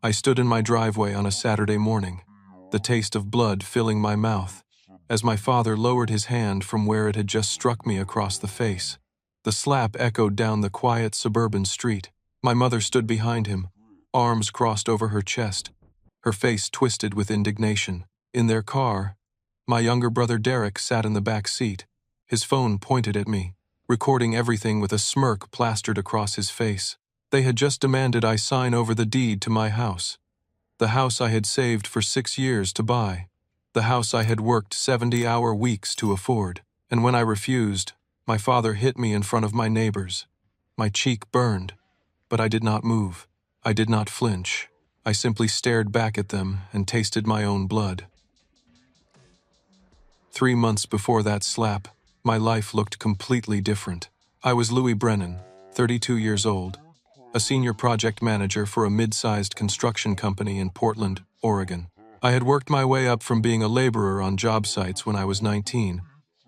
I stood in my driveway on a Saturday morning, the taste of blood filling my mouth, as my father lowered his hand from where it had just struck me across the face. The slap echoed down the quiet suburban street. My mother stood behind him, arms crossed over her chest, her face twisted with indignation. In their car, my younger brother Derek sat in the back seat, his phone pointed at me, recording everything with a smirk plastered across his face. They had just demanded I sign over the deed to my house, the house I had saved for 6 years to buy, the house I had worked 70-hour weeks to afford. And when I refused, my father hit me in front of my neighbors. My cheek burned, but I did not move. I did not flinch. I simply stared back at them and tasted my own blood. 3 months before that slap, my life looked completely different. I was Louis Brennan, 32 years old, a senior project manager for a mid-sized construction company in Portland, Oregon. I had worked my way up from being a laborer on job sites when I was 19,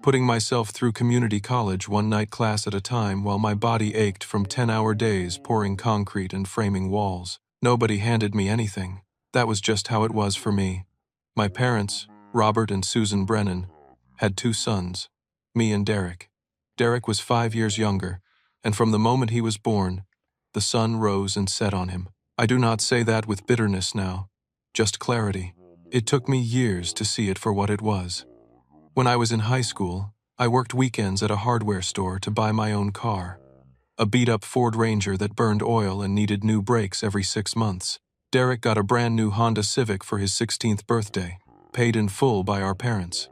putting myself through community college one night class at a time while my body ached from 10-hour days pouring concrete and framing walls. Nobody handed me anything. That was just how it was for me. My parents, Robert and Susan Brennan, had 2 sons, me and Derek. Derek was 5 years younger, and from the moment he was born, the sun rose and set on him. I do not say that with bitterness now, just clarity. It took me years to see it for what it was. When I was in high school, I worked weekends at a hardware store to buy my own car, a beat-up Ford Ranger that burned oil and needed new brakes every 6 months. Derek got a brand new Honda Civic for his 16th birthday, paid in full by our parents.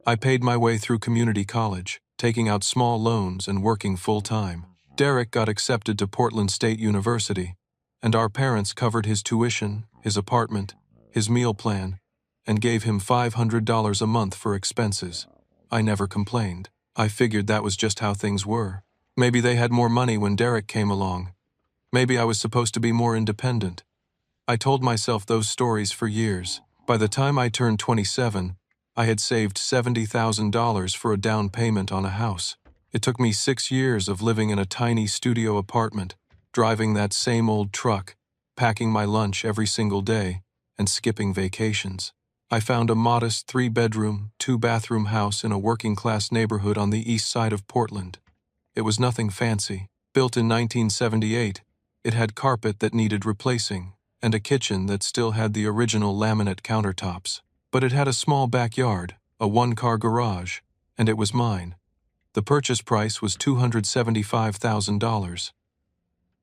I paid my way through community college, taking out small loans and working full-time. Derek got accepted to Portland State University, and our parents covered his tuition, his apartment, his meal plan, and gave him $500 a month for expenses. I never complained. I figured that was just how things were. Maybe they had more money when Derek came along. Maybe I was supposed to be more independent. I told myself those stories for years. By the time I turned 27, I had saved $70,000 for a down payment on a house. It took me 6 years of living in a tiny studio apartment, driving that same old truck, packing my lunch every single day, and skipping vacations. I found a modest 3-bedroom, 2-bathroom house in a working-class neighborhood on the east side of Portland. It was nothing fancy. Built in 1978, it had carpet that needed replacing, and a kitchen that still had the original laminate countertops. But it had a small backyard, a 1-car garage, and it was mine. The purchase price was $275,000.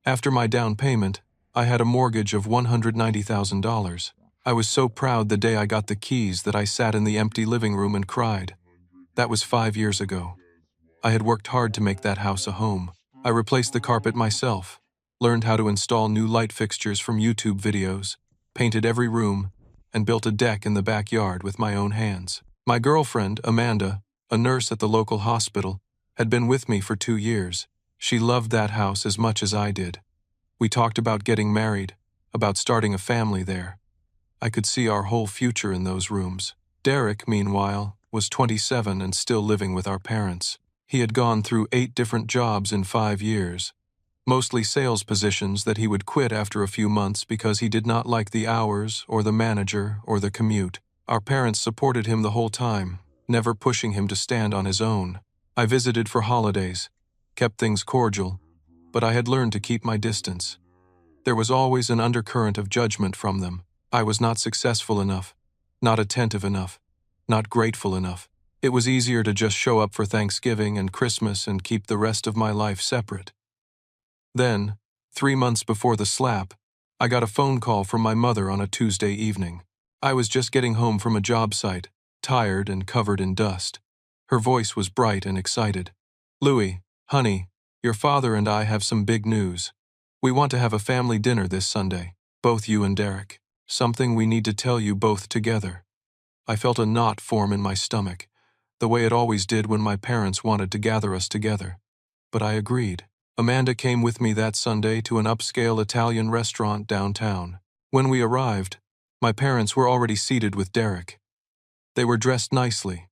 After my down payment, I had a mortgage of $190,000. I was so proud the day I got the keys that I sat in the empty living room and cried. That was 5 years ago. I had worked hard to make that house a home. I replaced the carpet myself, learned how to install new light fixtures from YouTube videos, painted every room, and built a deck in the backyard with my own hands. My girlfriend, Amanda, a nurse at the local hospital, had been with me for 2 years. She loved that house as much as I did. We talked about getting married, about starting a family there. I could see our whole future in those rooms. Derek, meanwhile, was 27 and still living with our parents. He had gone through 8 different jobs in 5 years, mostly sales positions that he would quit after a few months because he did not like the hours or the manager or the commute. Our parents supported him the whole time, never pushing him to stand on his own. I visited for holidays, kept things cordial, but I had learned to keep my distance. There was always an undercurrent of judgment from them. I was not successful enough, not attentive enough, not grateful enough. It was easier to just show up for Thanksgiving and Christmas and keep the rest of my life separate. Then, 3 months before the slap, I got a phone call from my mother on a Tuesday evening. I was just getting home from a job site, tired and covered in dust. Her voice was bright and excited. "Louis, honey, your father and I have some big news. We want to have a family dinner this Sunday, both you and Derek. Something we need to tell you both together." I felt a knot form in my stomach, the way it always did when my parents wanted to gather us together. But I agreed. Amanda came with me that Sunday to an upscale Italian restaurant downtown. When we arrived, my parents were already seated with Derek. They were dressed nicely,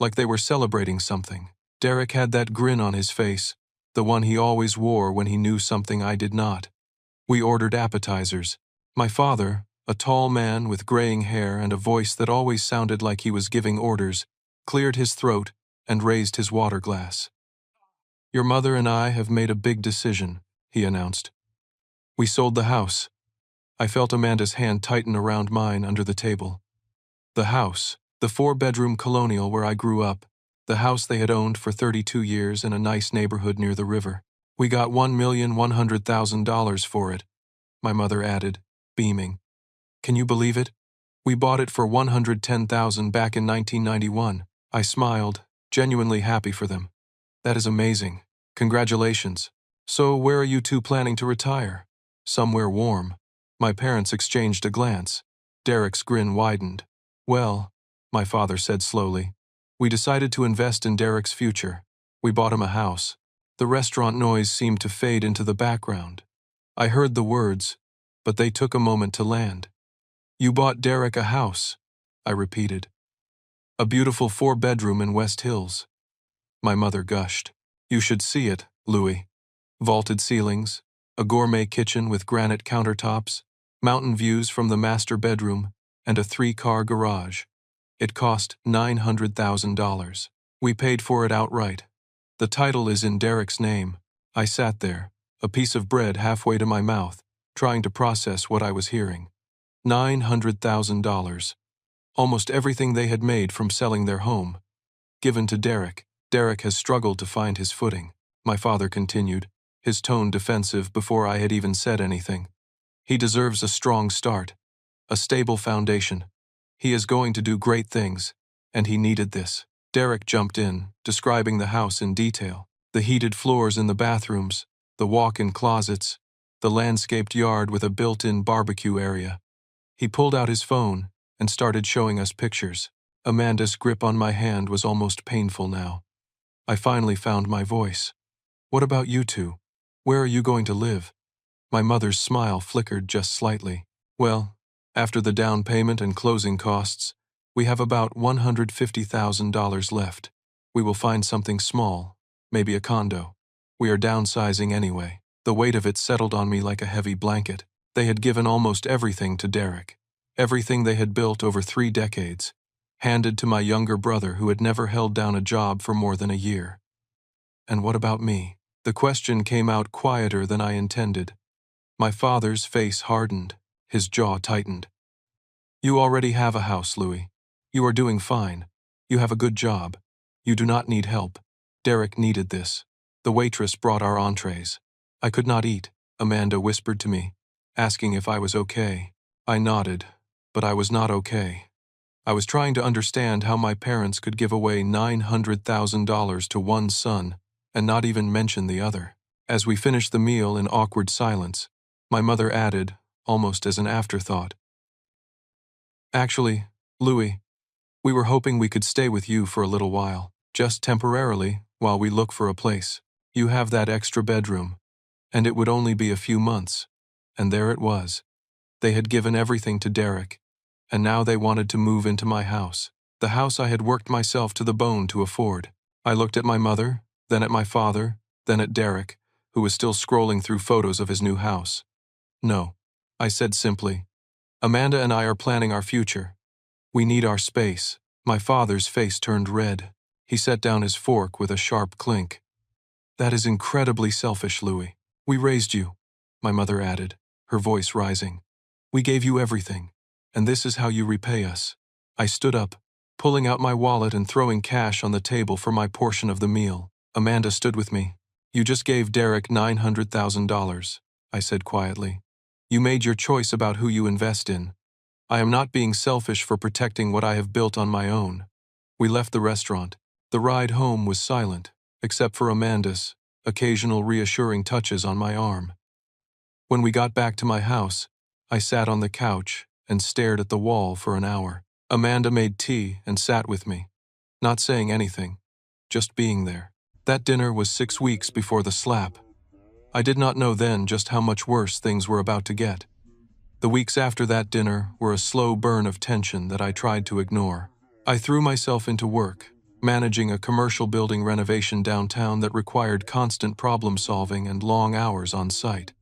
like they were celebrating something. Derek had that grin on his face, the one he always wore when he knew something I did not. We ordered appetizers, My father, a tall man with graying hair and a voice that always sounded like he was giving orders, cleared his throat and raised his water glass. "Your mother and I have made a big decision," he announced. "We sold the house." I felt Amanda's hand tighten around mine under the table. The house, the 4-bedroom colonial where I grew up, the house they had owned for 32 years in a nice neighborhood near the river. "We got $1,100,000 for it," my mother added, beaming. "Can you believe it? We bought it for $110,000 back in 1991. I smiled, genuinely happy for them. "That is amazing. Congratulations. So where are you two planning to retire?" "Somewhere warm." My parents exchanged a glance. Derek's grin widened. "Well," my father said slowly, "we decided to invest in Derek's future. We bought him a house." The restaurant noise seemed to fade into the background. I heard the words, but they took a moment to land. "You bought Derek a house," I repeated. "A beautiful 4-bedroom in West Hills." My mother gushed. "You should see it, Louis. Vaulted ceilings, a gourmet kitchen with granite countertops, mountain views from the master bedroom, and a 3-car garage. It cost $900,000. We paid for it outright. The title is in Derek's name." I sat there, a piece of bread halfway to my mouth, trying to process what I was hearing. $900,000. Almost everything they had made from selling their home. Given to Derek. "Derek has struggled to find his footing," my father continued, his tone defensive before I had even said anything. "He deserves a strong start, a stable foundation. He is going to do great things, and he needed this." Derek jumped in, describing the house in detail. The heated floors in the bathrooms, the walk-in closets, the landscaped yard with a built-in barbecue area. He pulled out his phone and started showing us pictures. Amanda's grip on my hand was almost painful now. I finally found my voice. "What about you two? Where are you going to live?" My mother's smile flickered just slightly. "Well, after the down payment and closing costs, we have about $150,000 left. We will find something small, maybe a condo. We are downsizing anyway." The weight of it settled on me like a heavy blanket. They had given almost everything to Derek. Everything they had built over 3 decades, handed to my younger brother who had never held down a job for more than a year. And what about me? The question came out quieter than I intended. My father's face hardened, his jaw tightened. "You already have a house, Louis. You are doing fine. You have a good job. You do not need help. Derek needed this." The waitress brought our entrees. I could not eat, Amanda whispered to me, asking if I was okay. I nodded, but I was not okay. I was trying to understand how my parents could give away $900,000 to one son and not even mention the other. As we finished the meal in awkward silence, my mother added, almost as an afterthought, "Actually, Louis, we were hoping we could stay with you for a little while, just temporarily, while we look for a place. You have that extra bedroom, and it would only be a few months." And there it was. They had given everything to Derek, and now they wanted to move into my house, the house I had worked myself to the bone to afford. I looked at my mother, then at my father, then at Derek, who was still scrolling through photos of his new house. "No," I said simply. "Amanda and I are planning our future. We need our space." My father's face turned red. He set down his fork with a sharp clink. "That is incredibly selfish, Louis. We raised you," my mother added, her voice rising. "We gave you everything, and this is how you repay us." I stood up, pulling out my wallet and throwing cash on the table for my portion of the meal. Amanda stood with me. "You just gave Derek $900,000, I said quietly. "You made your choice about who you invest in. I am not being selfish for protecting what I have built on my own." We left the restaurant. The ride home was silent, except for Amanda's occasional reassuring touches on my arm. When we got back to my house, I sat on the couch and stared at the wall for an hour. Amanda made tea and sat with me, not saying anything, just being there. That dinner was 6 weeks before the slap. I did not know then just how much worse things were about to get. The weeks after that dinner were a slow burn of tension that I tried to ignore. I threw myself into work, managing a commercial building renovation downtown that required constant problem-solving and long hours on site.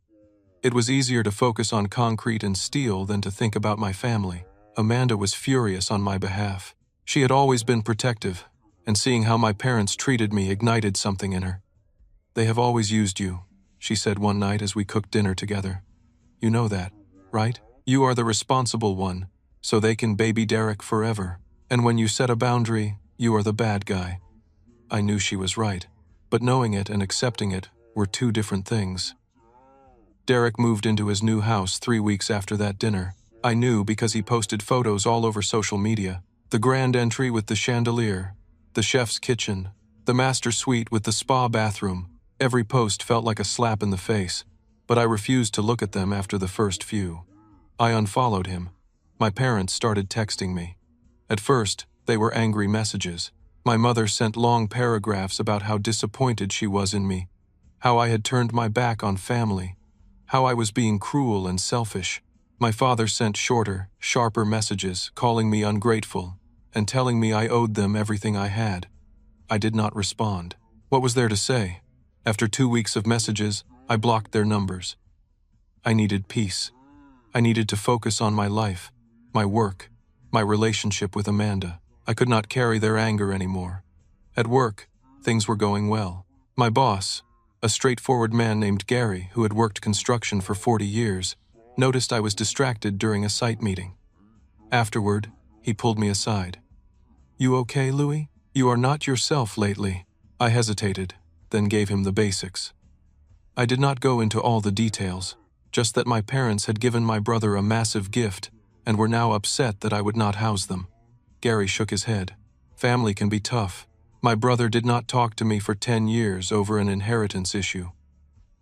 It was easier to focus on concrete and steel than to think about my family. Amanda was furious on my behalf. She had always been protective, and seeing how my parents treated me ignited something in her. "They have always used you," she said one night as we cooked dinner together. "You know that, right? You are the responsible one, so they can baby Derek forever. And when you set a boundary, you are the bad guy." I knew she was right, but knowing it and accepting it were two different things. Derek moved into his new house 3 weeks after that dinner. I knew because he posted photos all over social media. The grand entry with the chandelier, the chef's kitchen, the master suite with the spa bathroom. Every post felt like a slap in the face, but I refused to look at them after the first few. I unfollowed him. My parents started texting me. At first, they were angry messages. My mother sent long paragraphs about how disappointed she was in me, how I had turned my back on family, how I was being cruel and selfish. My father sent shorter, sharper messages, calling me ungrateful and telling me I owed them everything I had. I did not respond. What was there to say? After 2 weeks of messages, I blocked their numbers. I needed peace. I needed to focus on my life, my work, my relationship with Amanda. I could not carry their anger anymore. At work, things were going well. My boss, a straightforward man named Gary who had worked construction for 40 years, noticed I was distracted during a site meeting. Afterward, he pulled me aside. "You okay, Louis? You are not yourself lately." I hesitated, then gave him the basics. I did not go into all the details, just that my parents had given my brother a massive gift and were now upset that I would not house them. Gary shook his head. "Family can be tough. My brother did not talk to me for 10 years over an inheritance issue.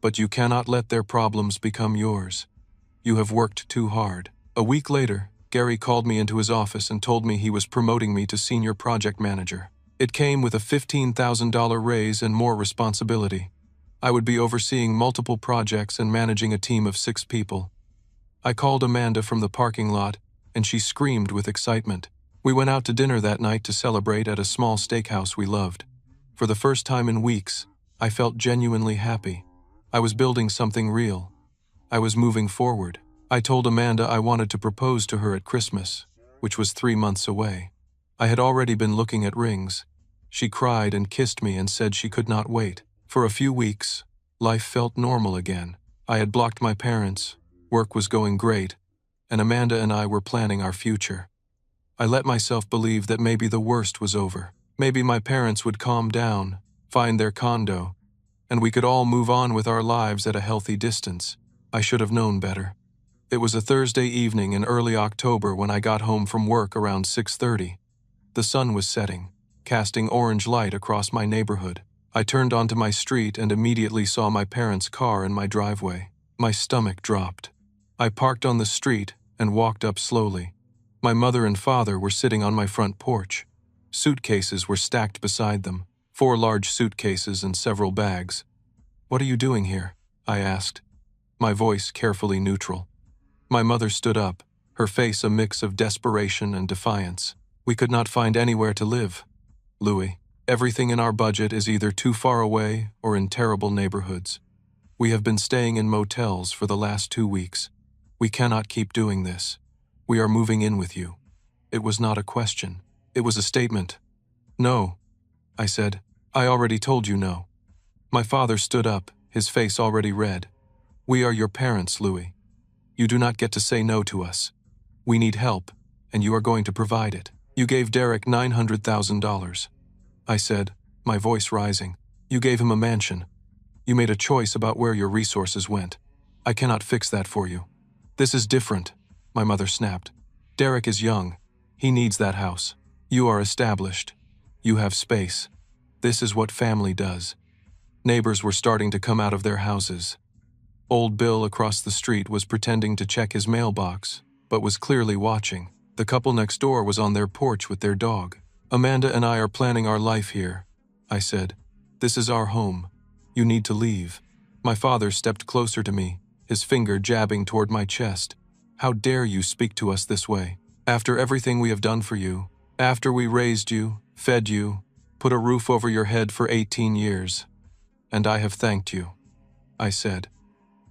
But you cannot let their problems become yours. You have worked too hard." A week later, Gary called me into his office and told me he was promoting me to senior project manager. It came with a $15,000 raise and more responsibility. I would be overseeing multiple projects and managing a team of 6 people. I called Amanda from the parking lot, and she screamed with excitement. We went out to dinner that night to celebrate at a small steakhouse we loved. For the first time in weeks, I felt genuinely happy. I was building something real. I was moving forward. I told Amanda I wanted to propose to her at Christmas, which was 3 months away. I had already been looking at rings. She cried and kissed me and said she could not wait. For a few weeks, life felt normal again. I had blocked my parents, work was going great, and Amanda and I were planning our future. I let myself believe that maybe the worst was over. Maybe my parents would calm down, find their condo, and we could all move on with our lives at a healthy distance. I should have known better. It was a Thursday evening in early October when I got home from work around 6:30. The sun was setting, casting orange light across my neighborhood. I turned onto my street and immediately saw my parents' car in my driveway. My stomach dropped. I parked on the street and walked up slowly. My mother and father were sitting on my front porch. Suitcases were stacked beside them, 4 large suitcases and several bags. "What are you doing here?" I asked, my voice carefully neutral. My mother stood up, her face a mix of desperation and defiance. "We could not find anywhere to live, Louis. Everything in our budget is either too far away or in terrible neighborhoods. We have been staying in motels for the last 2 weeks. We cannot keep doing this. We are moving in with you." It was not a question. It was a statement. "No," I said. "I already told you no." My father stood up, his face already red. "We are your parents, Louis. You do not get to say no to us. We need help, and you are going to provide it. You gave Derek $900,000. I said, my voice rising. "You gave him a mansion. You made a choice about where your resources went. I cannot fix that for you." "This is different," my mother snapped. "Derek is young. He needs that house. You are established. You have space. This is what family does." Neighbors were starting to come out of their houses. Old Bill across the street was pretending to check his mailbox, but was clearly watching. The couple next door was on their porch with their dog. "Amanda and I are planning our life here," I said. "This is our home. You need to leave." My father stepped closer to me, his finger jabbing toward my chest. "How dare you speak to us this way? After everything we have done for you, after we raised you, fed you, put a roof over your head for 18 years. And I have thanked you," I said.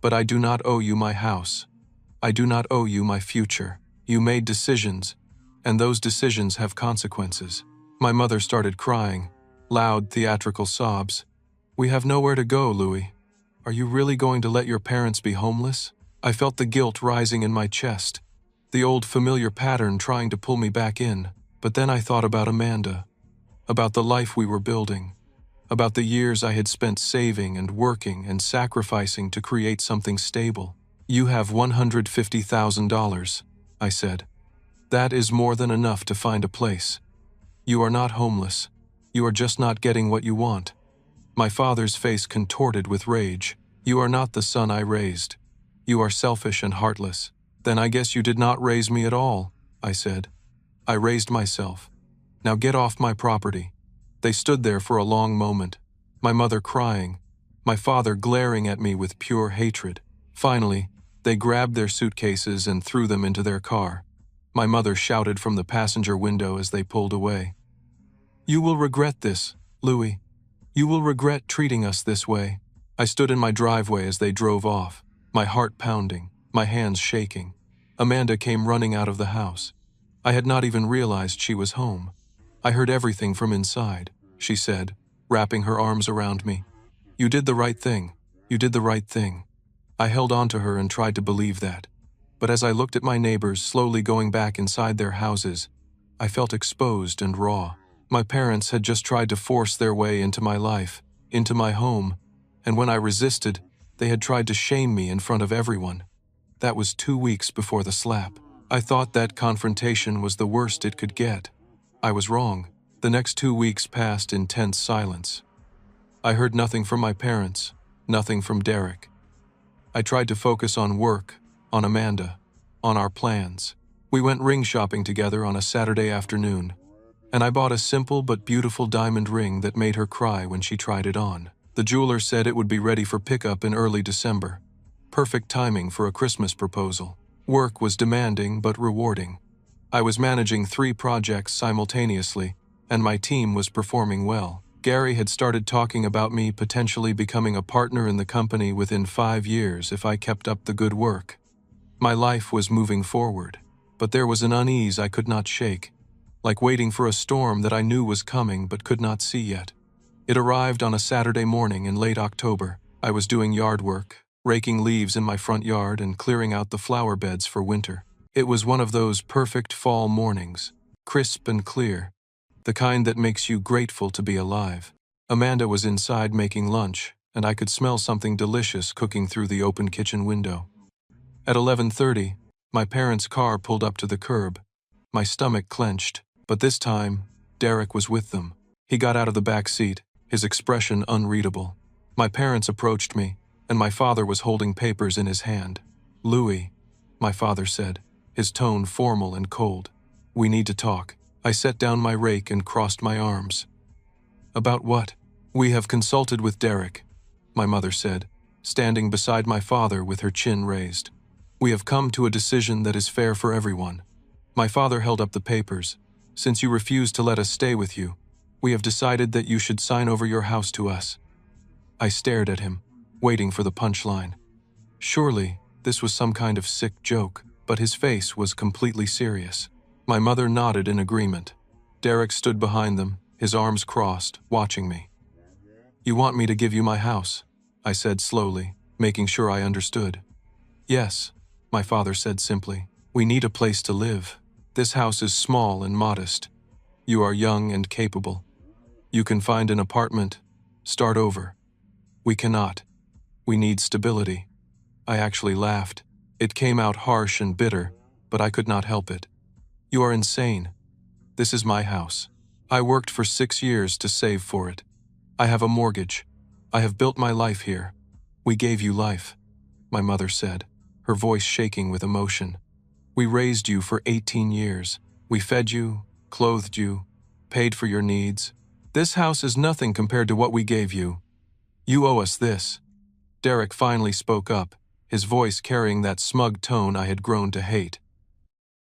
But I do not owe you my house. I do not owe you my future. You made decisions, and those decisions have consequences. My mother started crying, loud, theatrical sobs. We have nowhere to go, Louis. Are you really going to let your parents be homeless? I felt the guilt rising in my chest, the old familiar pattern trying to pull me back in. But then I thought about Amanda, about the life we were building, about the years I had spent saving and working and sacrificing to create something stable. You have $150,000, I said. That is more than enough to find a place. You are not homeless. You are just not getting what you want. My father's face contorted with rage. You are not the son I raised. You are selfish and heartless. Then I guess you did not raise me at all, I said. I raised myself. Now get off my property. They stood there for a long moment, my mother crying, my father glaring at me with pure hatred. Finally, they grabbed their suitcases and threw them into their car. My mother shouted from the passenger window as they pulled away. You will regret this, Louis. You will regret treating us this way. I stood in my driveway as they drove off, my heart pounding, my hands shaking. Amanda came running out of the house. I had not even realized she was home. I heard everything from inside, she said, wrapping her arms around me. You did the right thing. You did the right thing. I held on to her and tried to believe that. But as I looked at my neighbors slowly going back inside their houses, I felt exposed and raw. My parents had just tried to force their way into my life, into my home, and when I resisted, they had tried to shame me in front of everyone. That was 2 weeks before the slap. I thought that confrontation was the worst it could get. I was wrong. The next 2 weeks passed in tense silence. I heard nothing from my parents, nothing from Derek. I tried to focus on work, on Amanda, on our plans. We went ring shopping together on a Saturday afternoon, and I bought a simple but beautiful diamond ring that made her cry when she tried it on. The jeweler said it would be ready for pickup in early December. Perfect timing for a Christmas proposal. Work was demanding but rewarding. I was managing 3 projects simultaneously, and my team was performing well. Gary had started talking about me potentially becoming a partner in the company within 5 years if I kept up the good work. My life was moving forward, but there was an unease I could not shake, like waiting for a storm that I knew was coming but could not see yet. It arrived on a Saturday morning in late October. I was doing yard work, raking leaves in my front yard and clearing out the flower beds for winter. It was one of those perfect fall mornings, crisp and clear, the kind that makes you grateful to be alive. Amanda was inside making lunch, and I could smell something delicious cooking through the open kitchen window. At 11:30, my parents' car pulled up to the curb. My stomach clenched, but this time, Derek was with them. He got out of the back seat, his expression unreadable. My parents approached me, and my father was holding papers in his hand. Louis, my father said, his tone formal and cold. We need to talk. I set down my rake and crossed my arms. About what? We have consulted with Derek, my mother said, standing beside my father with her chin raised. We have come to a decision that is fair for everyone. My father held up the papers. Since you refused to let us stay with you, we have decided that you should sign over your house to us. I stared at him, waiting for the punchline. Surely, this was some kind of sick joke, but his face was completely serious. My mother nodded in agreement. Derek stood behind them, his arms crossed, watching me. You want me to give you my house? I said slowly, making sure I understood. Yes, my father said simply. We need a place to live. This house is small and modest. You are young and capable. You can find an apartment, start over. We cannot. We need stability. I actually laughed. It came out harsh and bitter, but I could not help it. You are insane. This is my house. I worked for 6 years to save for it. I have a mortgage. I have built my life here. We gave you life, my mother said, her voice shaking with emotion. We raised you for 18 years. We fed you, clothed you, paid for your needs. This house is nothing compared to what we gave you. You owe us this. Derek finally spoke up, his voice carrying that smug tone I had grown to hate.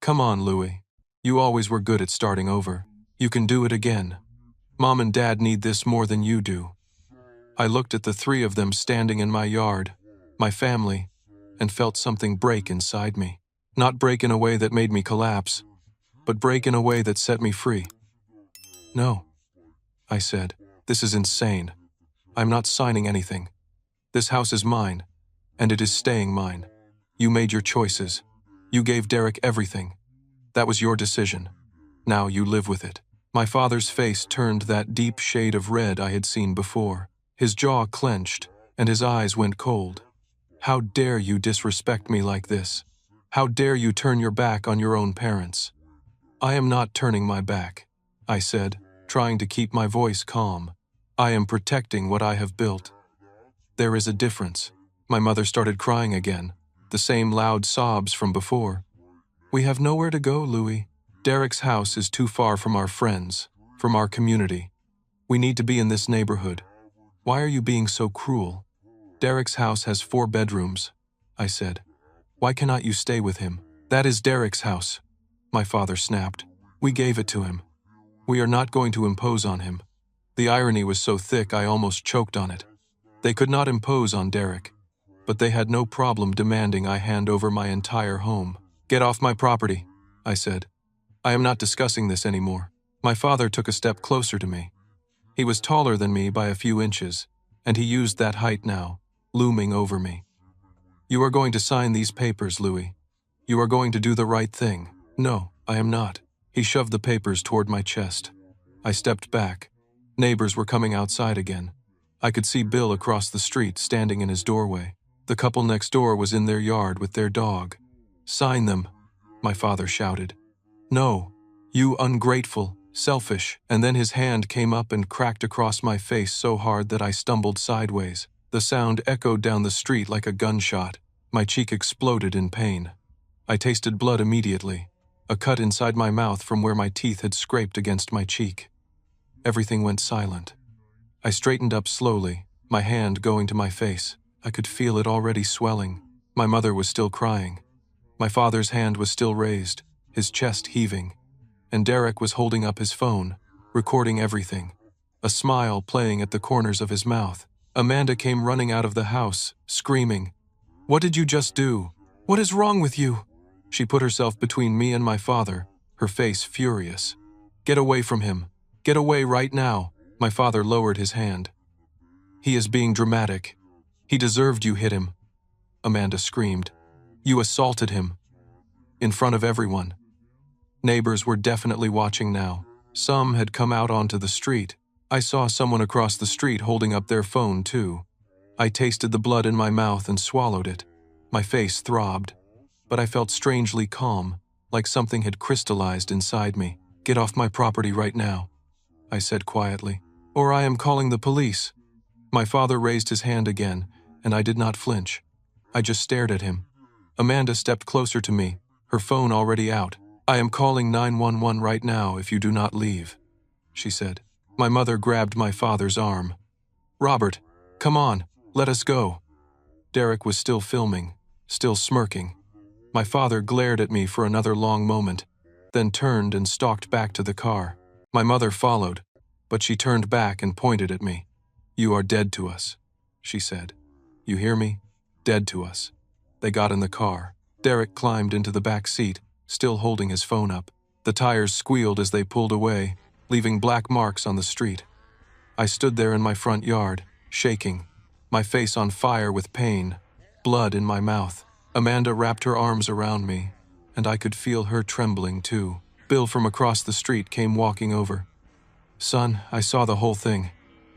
Come on, Louis. You always were good at starting over. You can do it again. Mom and Dad need this more than you do. I looked at the 3 of them standing in my yard, my family, and felt something break inside me. Not break in a way that made me collapse, but break in a way that set me free. "No," I said. "This is insane. I'm not signing anything. This house is mine, and it is staying mine. You made your choices. You gave Derek everything. That was your decision. Now you live with it." My father's face turned that deep shade of red I had seen before. His jaw clenched, and his eyes went cold. "How dare you disrespect me like this? How dare you turn your back on your own parents?" "I am not turning my back," I said, trying to keep my voice calm. "I am protecting what I have built." "There is a difference." My mother started crying again, the same loud sobs from before. "We have nowhere to go, Louis. Derek's house is too far from our friends, from our community. We need to be in this neighborhood. Why are you being so cruel? Derek's house has 4 bedrooms," I said. "Why cannot you stay with him?" "That is Derek's house," my father snapped. "We gave it to him. We are not going to impose on him." The irony was so thick I almost choked on it. They could not impose on Derek, but they had no problem demanding I hand over my entire home. "Get off my property," I said. "I am not discussing this anymore." My father took a step closer to me. He was taller than me by a few inches, and he used that height now, looming over me. "You are going to sign these papers, Louis. You are going to do the right thing." "No, I am not." He shoved the papers toward my chest. I stepped back. Neighbors were coming outside again. I could see Bill across the street standing in his doorway. The couple next door was in their yard with their dog. "Sign them," my father shouted. "No, you ungrateful, selfish." And then his hand came up and cracked across my face so hard that I stumbled sideways. The sound echoed down the street like a gunshot. My cheek exploded in pain. I tasted blood immediately, a cut inside my mouth from where my teeth had scraped against my cheek. Everything went silent. I straightened up slowly, my hand going to my face. I could feel it already swelling. My mother was still crying. My father's hand was still raised, his chest heaving, and Derek was holding up his phone, recording everything, a smile playing at the corners of his mouth. Amanda came running out of the house, screaming, "What did you just do? What is wrong with you?" She put herself between me and my father, her face furious. "Get away from him. Get away right now." My father lowered his hand. "He is being dramatic. He deserved you hit him," Amanda screamed. "You assaulted him. In front of everyone." Neighbors were definitely watching now. Some had come out onto the street. I saw someone across the street holding up their phone, too. I tasted the blood in my mouth and swallowed it. My face throbbed, but I felt strangely calm, like something had crystallized inside me. "Get off my property right now," I said quietly, "or I am calling the police." My father raised his hand again, and I did not flinch. I just stared at him. Amanda stepped closer to me, her phone already out. "I am calling 911 right now if you do not leave," she said. My mother grabbed my father's arm. "Robert, come on, let us go." Derek was still filming, still smirking. My father glared at me for another long moment, then turned and stalked back to the car. My mother followed, but she turned back and pointed at me. "You are dead to us," she said. "You hear me? Dead to us." They got in the car. Derek climbed into the back seat, still holding his phone up. The tires squealed as they pulled away, leaving black marks on the street. I stood there in my front yard, shaking, my face on fire with pain, blood in my mouth. Amanda wrapped her arms around me, and I could feel her trembling too. Bill from across the street came walking over. "Son, I saw the whole thing.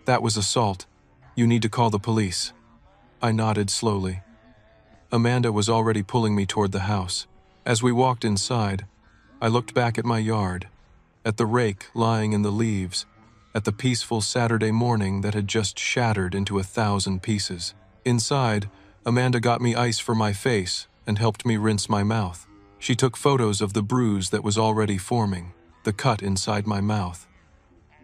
That was assault. You need to call the police." I nodded slowly. Amanda was already pulling me toward the house. As we walked inside, I looked back at my yard, at the rake lying in the leaves, at the peaceful Saturday morning that had just shattered into 1,000 pieces. Inside, Amanda got me ice for my face and helped me rinse my mouth. She took photos of the bruise that was already forming, the cut inside my mouth.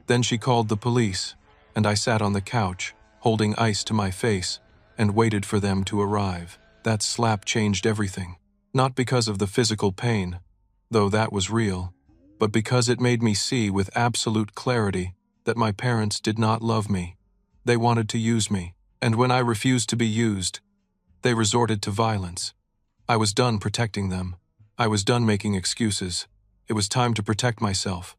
Then she called the police, and I sat on the couch, holding ice to my face, and waited for them to arrive. That slap changed everything. Not because of the physical pain, though that was real, but because it made me see with absolute clarity that my parents did not love me. They wanted to use me, and when I refused to be used, They resorted to violence. I was done protecting them. I was done making excuses. It was time to protect myself.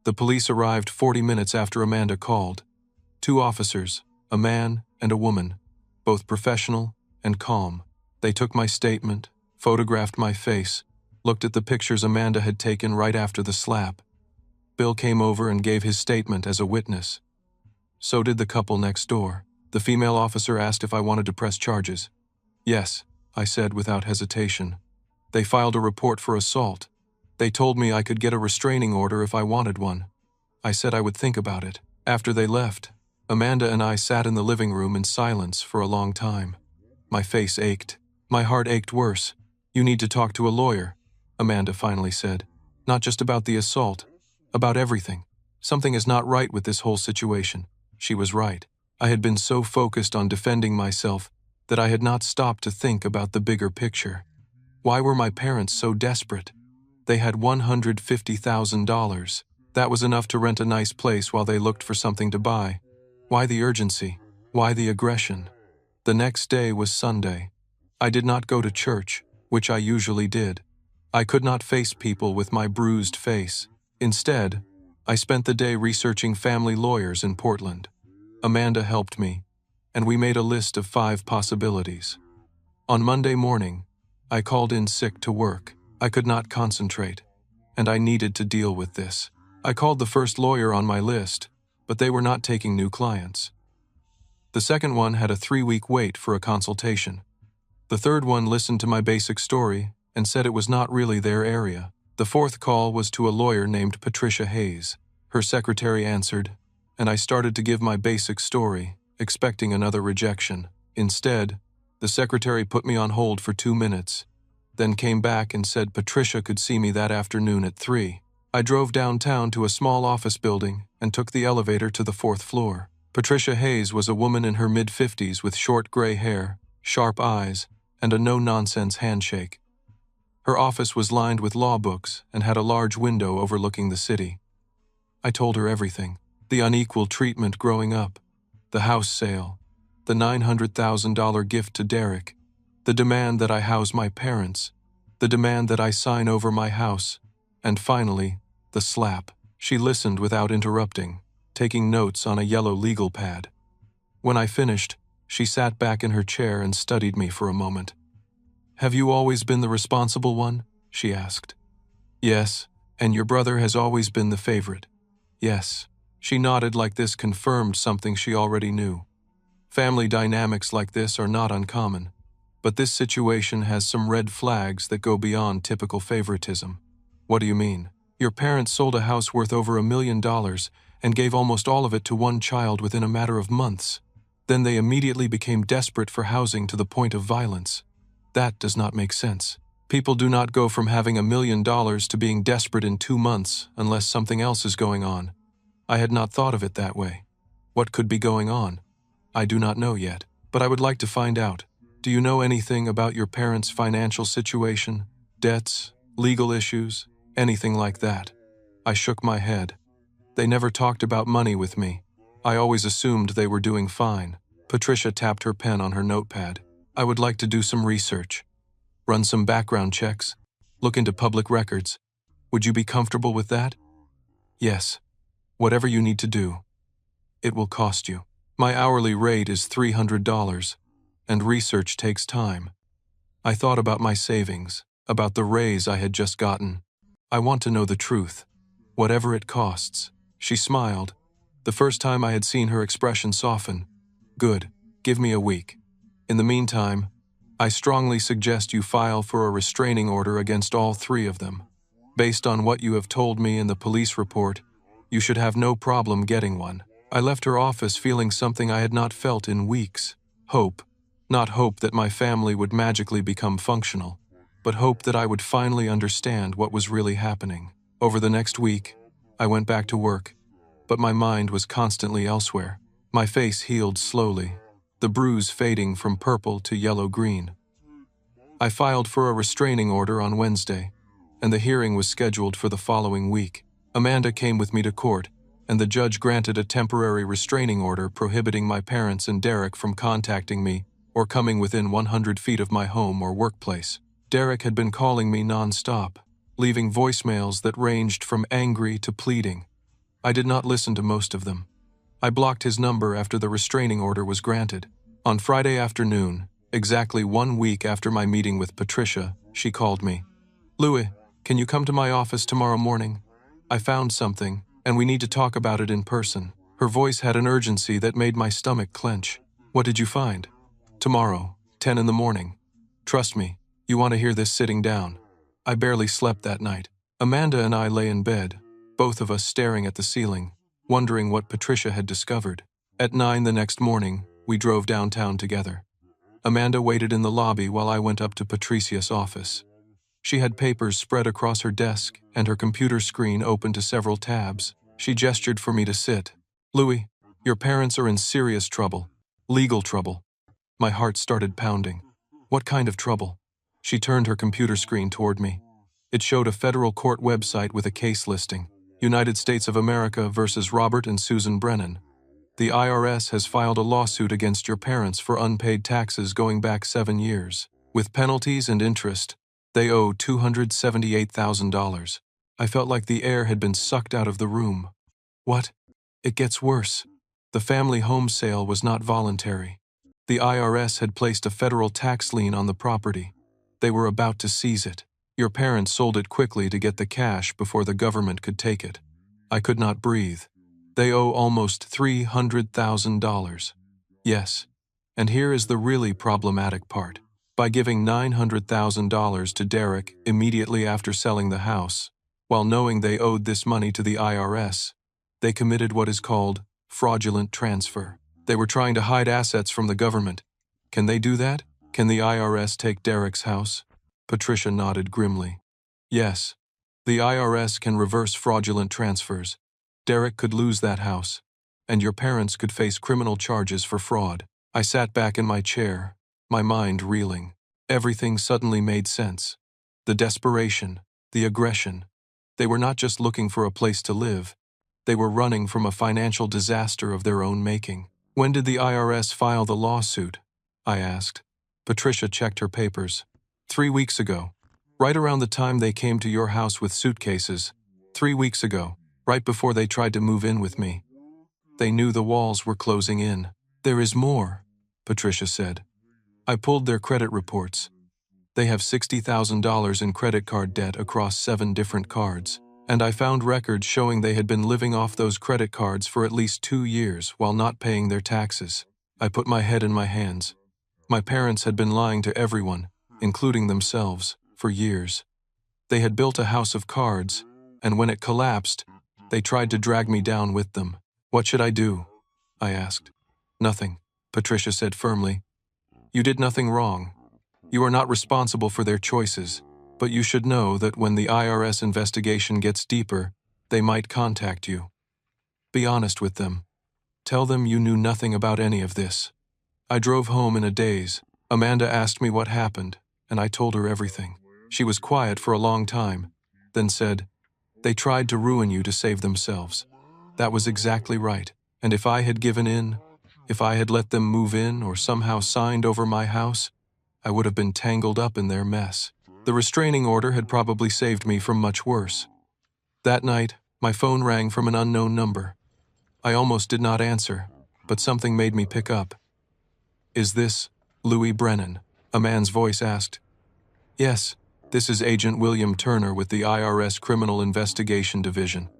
The police arrived 40 minutes after Amanda called. 2 officers, a man and a woman, both professional and calm. They took my statement, photographed my face, looked at the pictures Amanda had taken right after the slap. Bill came over and gave his statement as a witness. So did the couple next door. The female officer asked if I wanted to press charges. Yes, I said without hesitation. They filed a report for assault. They told me I could get a restraining order if I wanted one. I said I would think about it. After they left, Amanda and I sat in the living room in silence for a long time. My face ached. My heart ached worse. You need to talk to a lawyer, Amanda finally said. Not just about the assault, about everything. Something is not right with this whole situation. She was right. I had been so focused on defending myself that I had not stopped to think about the bigger picture. Why were my parents so desperate? They had $150,000. That was enough to rent a nice place while they looked for something to buy. Why the urgency? Why the aggression? The next day was Sunday. I did not go to church, which I usually did. I could not face people with my bruised face. Instead, I spent the day researching family lawyers in Portland. Amanda helped me, and we made a list of 5 possibilities. On Monday morning, I called in sick to work. I could not concentrate, and I needed to deal with this. I called the first lawyer on my list, but they were not taking new clients. The second one had a 3-week wait for a consultation. The third one listened to my basic story and said it was not really their area. The fourth call was to a lawyer named Patricia Hayes. Her secretary answered, and I started to give my basic story, expecting another rejection. Instead, the secretary put me on hold for 2 minutes, then came back and said Patricia could see me that afternoon at 3. I drove downtown to a small office building and took the elevator to the 4th floor. Patricia Hayes was a woman in her mid-50s with short gray hair, sharp eyes, and a no-nonsense handshake. Her office was lined with law books and had a large window overlooking the city. I told her everything: the unequal treatment growing up, the house sale, the $900,000 gift to Derek, the demand that I house my parents, the demand that I sign over my house, and finally, the slap. She listened without interrupting, taking notes on a yellow legal pad. When I finished, she sat back in her chair and studied me for a moment. "Have you always been the responsible one?" she asked. "Yes, and your brother has always been the favorite." "Yes." She nodded like this confirmed something she already knew. Family dynamics like this are not uncommon, but this situation has some red flags that go beyond typical favoritism. "What do you mean?" "Your parents sold a house worth over $1 million and gave almost all of it to one child within a matter of months. Then they immediately became desperate for housing to the point of violence. That does not make sense. People do not go from having $1 million to being desperate in 2 months unless something else is going on." I had not thought of it that way. What could be going on? I do not know yet, but I would like to find out. Do you know anything about your parents' financial situation? Debts? Legal issues? Anything like that? I shook my head. They never talked about money with me. I always assumed they were doing fine. Patricia tapped her pen on her notepad. "I would like to do some research. Run some background checks. Look into public records. Would you be comfortable with that?" "Yes. Whatever you need to do. It will cost you. My hourly rate is $300, and research takes time." I thought about my savings, about the raise I had just gotten. "I want to know the truth, whatever it costs." She smiled, the first time I had seen her expression soften. "Good. Give me a week. In the meantime, I strongly suggest you file for a restraining order against all 3 of them. Based on what you have told me in the police report, you should have no problem getting one." I left her office feeling something I had not felt in weeks. Hope. Not hope that my family would magically become functional, but hope that I would finally understand what was really happening. Over the next week, I went back to work, but my mind was constantly elsewhere. My face healed slowly, the bruise fading from purple to yellow-green. I filed for a restraining order on Wednesday, and the hearing was scheduled for the following week. Amanda came with me to court, and the judge granted a temporary restraining order prohibiting my parents and Derek from contacting me or coming within 100 feet of my home or workplace. Derek had been calling me non-stop, leaving voicemails that ranged from angry to pleading. I did not listen to most of them. I blocked his number after the restraining order was granted. On Friday afternoon, exactly 1 week after my meeting with Patricia, she called me. "Louis, can you come to my office tomorrow morning? I found something, and we need to talk about it in person." Her voice had an urgency that made my stomach clench. "What did you find?" "Tomorrow, 10 in the morning. Trust me, you want to hear this sitting down." I barely slept that night. Amanda and I lay in bed, both of us staring at the ceiling, wondering what Patricia had discovered. At 9 the next morning, we drove downtown together. Amanda waited in the lobby while I went up to Patricia's office. She had papers spread across her desk and her computer screen open to several tabs. She gestured for me to sit. "Louis, your parents are in serious trouble. Legal trouble." My heart started pounding. "What kind of trouble?" She turned her computer screen toward me. It showed a federal court website with a case listing. United States of America versus Robert and Susan Brennan. The IRS has filed a lawsuit against your parents for unpaid taxes going back 7 years. With penalties and interest, they owe $278,000. I felt like the air had been sucked out of the room. What? It gets worse. The family home sale was not voluntary. The IRS had placed a federal tax lien on the property. They were about to seize it. Your parents sold it quickly to get the cash before the government could take it. I could not breathe. They owe almost $300,000. Yes, and here is the really problematic part. By giving $900,000 to Derek immediately after selling the house, while knowing they owed this money to the IRS, they committed what is called fraudulent transfer. They were trying to hide assets from the government. Can they do that? Can the IRS take Derek's house? Patricia nodded grimly. Yes, the IRS can reverse fraudulent transfers. Derek could lose that house, and your parents could face criminal charges for fraud. I sat back in my chair, my mind reeling. Everything suddenly made sense. The desperation, the aggression. They were not just looking for a place to live. They were running from a financial disaster of their own making. "When did the IRS file the lawsuit?" I asked. Patricia checked her papers. 3 weeks ago. Right around the time they came to your house with suitcases. 3 weeks ago, right before they tried to move in with me. They knew the walls were closing in. "There is more," Patricia said. I pulled their credit reports. They have $60,000 in credit card debt across 7 different cards, and I found records showing they had been living off those credit cards for at least 2 years while not paying their taxes. I put my head in my hands. My parents had been lying to everyone, including themselves, for years. They had built a house of cards, and when it collapsed, they tried to drag me down with them. "What should I do?" I asked. "Nothing," Patricia said firmly. "You did nothing wrong. You are not responsible for their choices, but you should know that when the IRS investigation gets deeper, they might contact you. Be honest with them. Tell them you knew nothing about any of this." I drove home in a daze. Amanda asked me what happened, and I told her everything. She was quiet for a long time, then said, "They tried to ruin you to save themselves." That was exactly right, and if I had given in, if I had let them move in or somehow signed over my house, I would have been tangled up in their mess. The restraining order had probably saved me from much worse. That night, my phone rang from an unknown number. I almost did not answer, but something made me pick up. "Is this Louis Brennan?" a man's voice asked. "Yes, this is Agent William Turner with the IRS Criminal Investigation Division.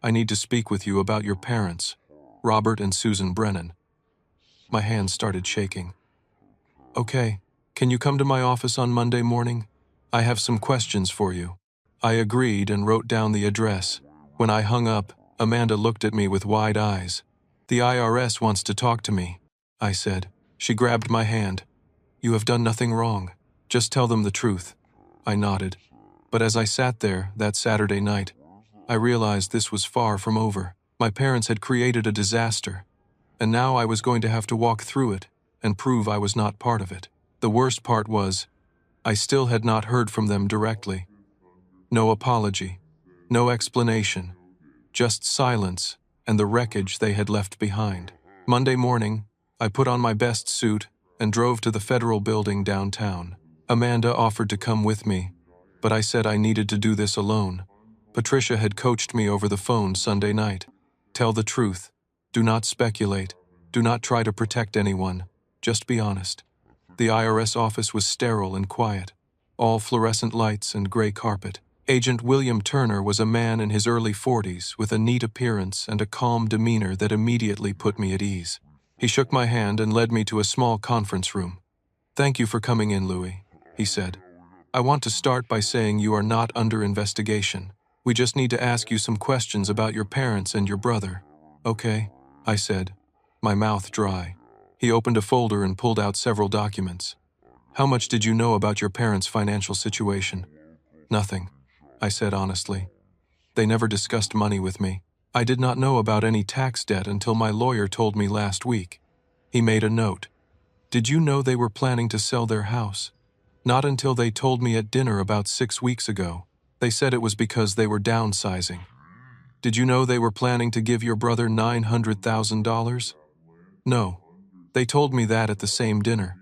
I need to speak with you about your parents, Robert and Susan Brennan." My hands started shaking. "Okay, can you come to my office on Monday morning? I have some questions for you." I agreed and wrote down the address. When I hung up, Amanda looked at me with wide eyes. "The IRS wants to talk to me," I said. She grabbed my hand. "You have done nothing wrong. Just tell them the truth." I nodded. But as I sat there that Saturday night, I realized this was far from over. My parents had created a disaster, and now I was going to have to walk through it and prove I was not part of it. The worst part was, I still had not heard from them directly. No apology, no explanation, just silence and the wreckage they had left behind. Monday morning, I put on my best suit and drove to the federal building downtown. Amanda offered to come with me, but I said I needed to do this alone. Patricia had coached me over the phone Sunday night. Tell the truth. Do not speculate. Do not try to protect anyone. Just be honest. The IRS office was sterile and quiet. All fluorescent lights and gray carpet. Agent William Turner was a man in his early 40s with a neat appearance and a calm demeanor that immediately put me at ease. He shook my hand and led me to a small conference room. "Thank you for coming in, Louis," he said. "I want to start by saying you are not under investigation. We just need to ask you some questions about your parents and your brother." "Okay," I said, my mouth dry. He opened a folder and pulled out several documents. "How much did you know about your parents' financial situation?" "Nothing," I said honestly. "They never discussed money with me. I did not know about any tax debt until my lawyer told me last week." He made a note. "Did you know they were planning to sell their house?" "Not until they told me at dinner about 6 weeks ago. They said it was because they were downsizing." "Did you know they were planning to give your brother $900,000? "No. They told me that at the same dinner."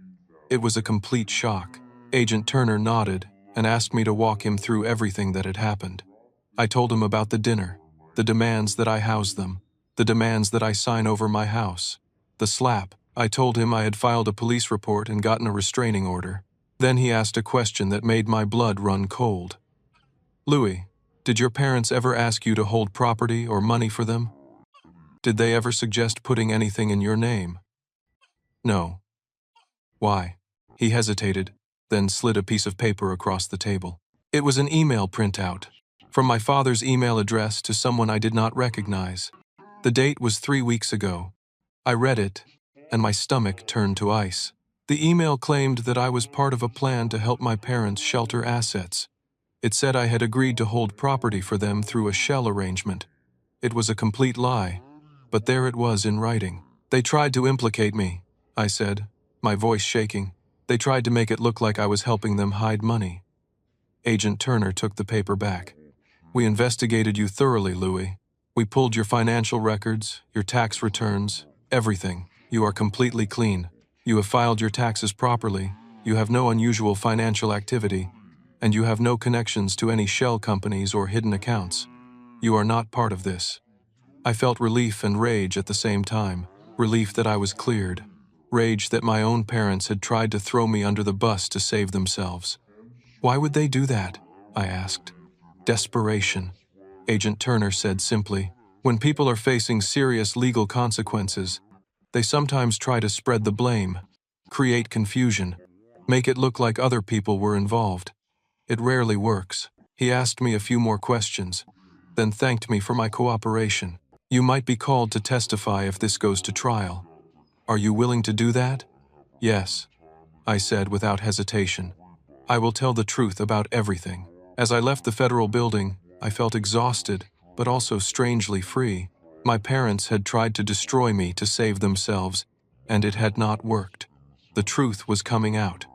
It was a complete shock. Agent Turner nodded and asked me to walk him through everything that had happened. I told him about the dinner, the demands that I house them, the demands that I sign over my house, the slap. I told him I had filed a police report and gotten a restraining order. Then he asked a question that made my blood run cold. "Louis, did your parents ever ask you to hold property or money for them? Did they ever suggest putting anything in your name?" "No." "Why?" He hesitated, then slid a piece of paper across the table. It was an email printout, from my father's email address to someone I did not recognize. The date was 3 weeks ago. I read it, and my stomach turned to ice. The email claimed that I was part of a plan to help my parents shelter assets. It said I had agreed to hold property for them through a shell arrangement. It was a complete lie, but there it was in writing. "They tried to implicate me," I said, my voice shaking. "They tried to make it look like I was helping them hide money." Agent Turner took the paper back. "We investigated you thoroughly, Louis. We pulled your financial records, your tax returns, everything. You are completely clean. You have filed your taxes properly, you have no unusual financial activity, and you have no connections to any shell companies or hidden accounts. You are not part of this." I felt relief and rage at the same time. Relief that I was cleared. Rage that my own parents had tried to throw me under the bus to save themselves. "Why would they do that?" I asked. "Desperation," Agent Turner said simply. "When people are facing serious legal consequences, they sometimes try to spread the blame, create confusion, make it look like other people were involved. It rarely works." He asked me a few more questions, then thanked me for my cooperation. "You might be called to testify if this goes to trial. Are you willing to do that?" "Yes," I said without hesitation. "I will tell the truth about everything." As I left the federal building, I felt exhausted, but also strangely free. My parents had tried to destroy me to save themselves, and it had not worked. The truth was coming out.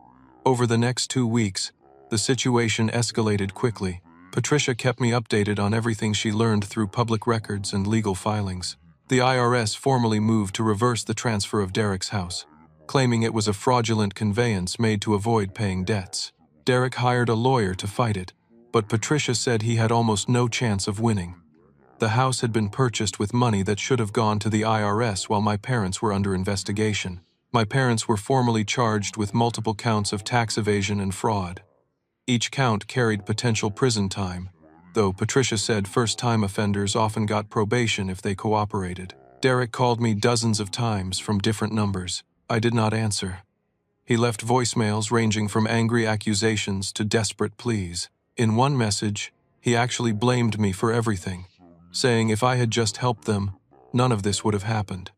Over the next 2 weeks, the situation escalated quickly. Patricia kept me updated on everything she learned through public records and legal filings. The IRS formally moved to reverse the transfer of Derek's house, claiming it was a fraudulent conveyance made to avoid paying debts. Derek hired a lawyer to fight it, but Patricia said he had almost no chance of winning. The house had been purchased with money that should have gone to the IRS while my parents were under investigation. My parents were formally charged with multiple counts of tax evasion and fraud. Each count carried potential prison time, though Patricia said first-time offenders often got probation if they cooperated. Derek called me dozens of times from different numbers. I did not answer. He left voicemails ranging from angry accusations to desperate pleas. In one message, he actually blamed me for everything, saying if I had just helped them, none of this would have happened.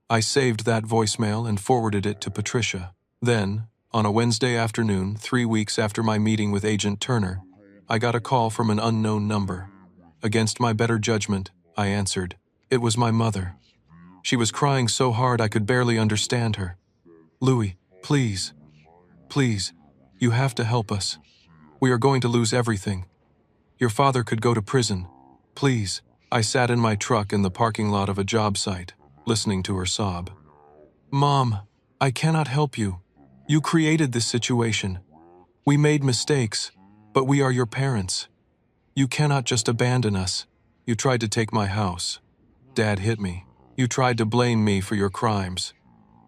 I saved that voicemail and forwarded it to Patricia. Then, on a Wednesday afternoon, 3 weeks after my meeting with Agent Turner, I got a call from an unknown number. Against my better judgment, I answered. It was my mother. She was crying so hard I could barely understand her. "Louis, please, please, you have to help us. We are going to lose everything. Your father could go to prison. Please." I sat in my truck in the parking lot of a job site, listening to her sob. "Mom, I cannot help you," You created this situation. We made mistakes, but we are your parents. You cannot just abandon us. You tried to take my house. Dad hit me. You tried to blame me for your crimes.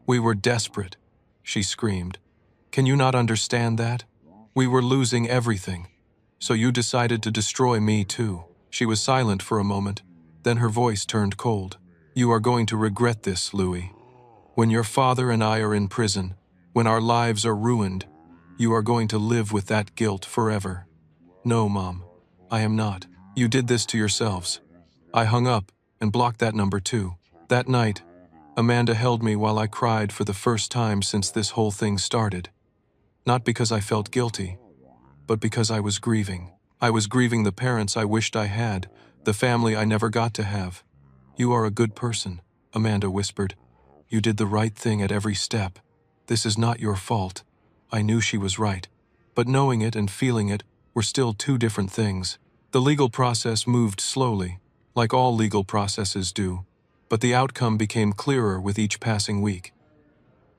We were desperate, she screamed. Can you not understand that? We were losing everything. So you decided to destroy me too. She was silent for a moment, then her voice turned cold. You are going to regret this, Louis. When your father and I are in prison, when our lives are ruined, you are going to live with that guilt forever. No, Mom, I am not. You did this to yourselves. I hung up and blocked that number too. That night, Amanda held me while I cried for the first time since this whole thing started. Not because I felt guilty, but because I was grieving. I was grieving the parents I wished I had, the family I never got to have. You are a good person, Amanda whispered. You did the right thing at every step. This is not your fault. I knew she was right. But knowing it and feeling it were still two different things. The legal process moved slowly, like all legal processes do, but the outcome became clearer with each passing week.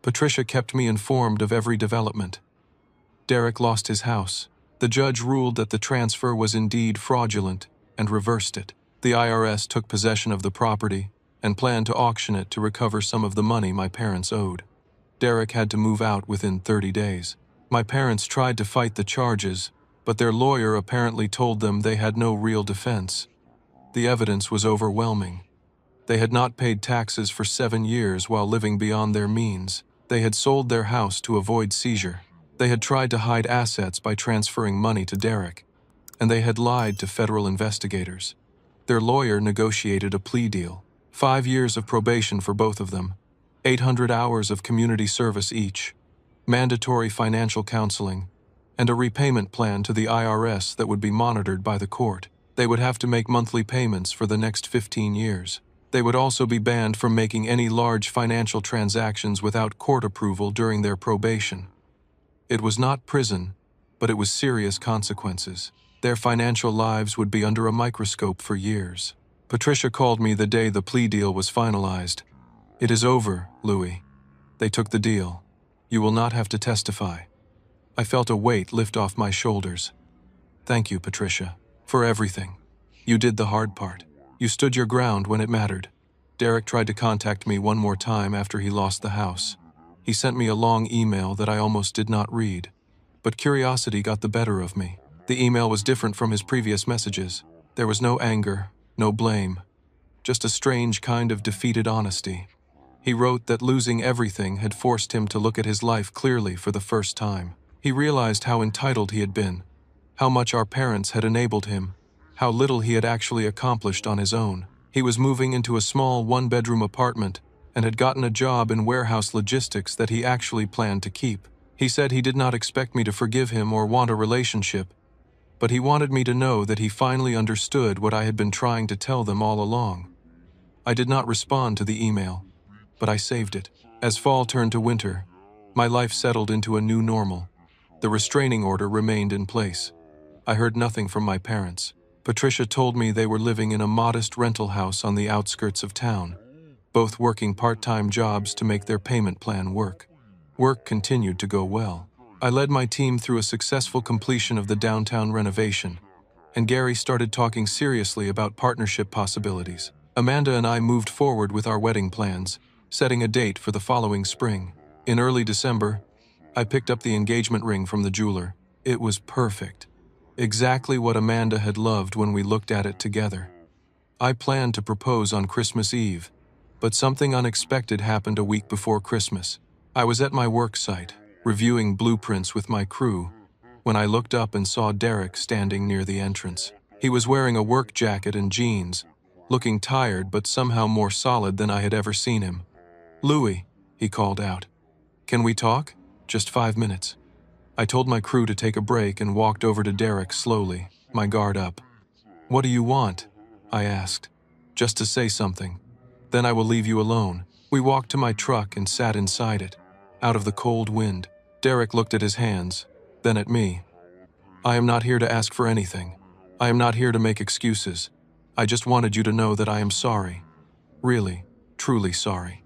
Patricia kept me informed of every development. Derek lost his house. The judge ruled that the transfer was indeed fraudulent and reversed it. The IRS took possession of the property and planned to auction it to recover some of the money my parents owed. Derek had to move out within 30 days. My parents tried to fight the charges, but their lawyer apparently told them they had no real defense. The evidence was overwhelming. They had not paid taxes for 7 years while living beyond their means. They had sold their house to avoid seizure. They had tried to hide assets by transferring money to Derek, and they had lied to federal investigators. Their lawyer negotiated a plea deal, 5 years of probation for both of them, 800 hours of community service each, mandatory financial counseling, and a repayment plan to the IRS that would be monitored by the court. They would have to make monthly payments for the next 15 years. They would also be banned from making any large financial transactions without court approval during their probation. It was not prison, but it was serious consequences. Their financial lives would be under a microscope for years. Patricia called me the day the plea deal was finalized. It is over, Louis. They took the deal. You will not have to testify. I felt a weight lift off my shoulders. Thank you, Patricia, for everything. You did the hard part. You stood your ground when it mattered. Derek tried to contact me one more time after he lost the house. He sent me a long email that I almost did not read, but curiosity got the better of me. The email was different from his previous messages. There was no anger, no blame, just a strange kind of defeated honesty. He wrote that losing everything had forced him to look at his life clearly for the first time. He realized how entitled he had been, how much our parents had enabled him, how little he had actually accomplished on his own. He was moving into a small one-bedroom apartment and had gotten a job in warehouse logistics that he actually planned to keep. He said he did not expect me to forgive him or want a relationship, but he wanted me to know that he finally understood what I had been trying to tell them all along. I did not respond to the email, but I saved it. As fall turned to winter, my life settled into a new normal. The restraining order remained in place. I heard nothing from my parents. Patricia told me they were living in a modest rental house on the outskirts of town, both working part-time jobs to make their payment plan work. Work continued to go well. I led my team through a successful completion of the downtown renovation, and Gary started talking seriously about partnership possibilities. Amanda and I moved forward with our wedding plans, setting a date for the following spring. In early December, I picked up the engagement ring from the jeweler. It was perfect. Exactly what Amanda had loved when we looked at it together. I planned to propose on Christmas Eve, but something unexpected happened a week before Christmas. I was at my work site, reviewing blueprints with my crew, when I looked up and saw Derek standing near the entrance. He was wearing a work jacket and jeans, looking tired but somehow more solid than I had ever seen him. "Louis," he called out. "Can we talk? Just 5 minutes." I told my crew to take a break and walked over to Derek slowly, my guard up. "What do you want?" I asked. "Just to say something. Then I will leave you alone." We walked to my truck and sat inside it, out of the cold wind. Derek looked at his hands, then at me. "I am not here to ask for anything. I am not here to make excuses. I just wanted you to know that I am sorry. Really, truly sorry."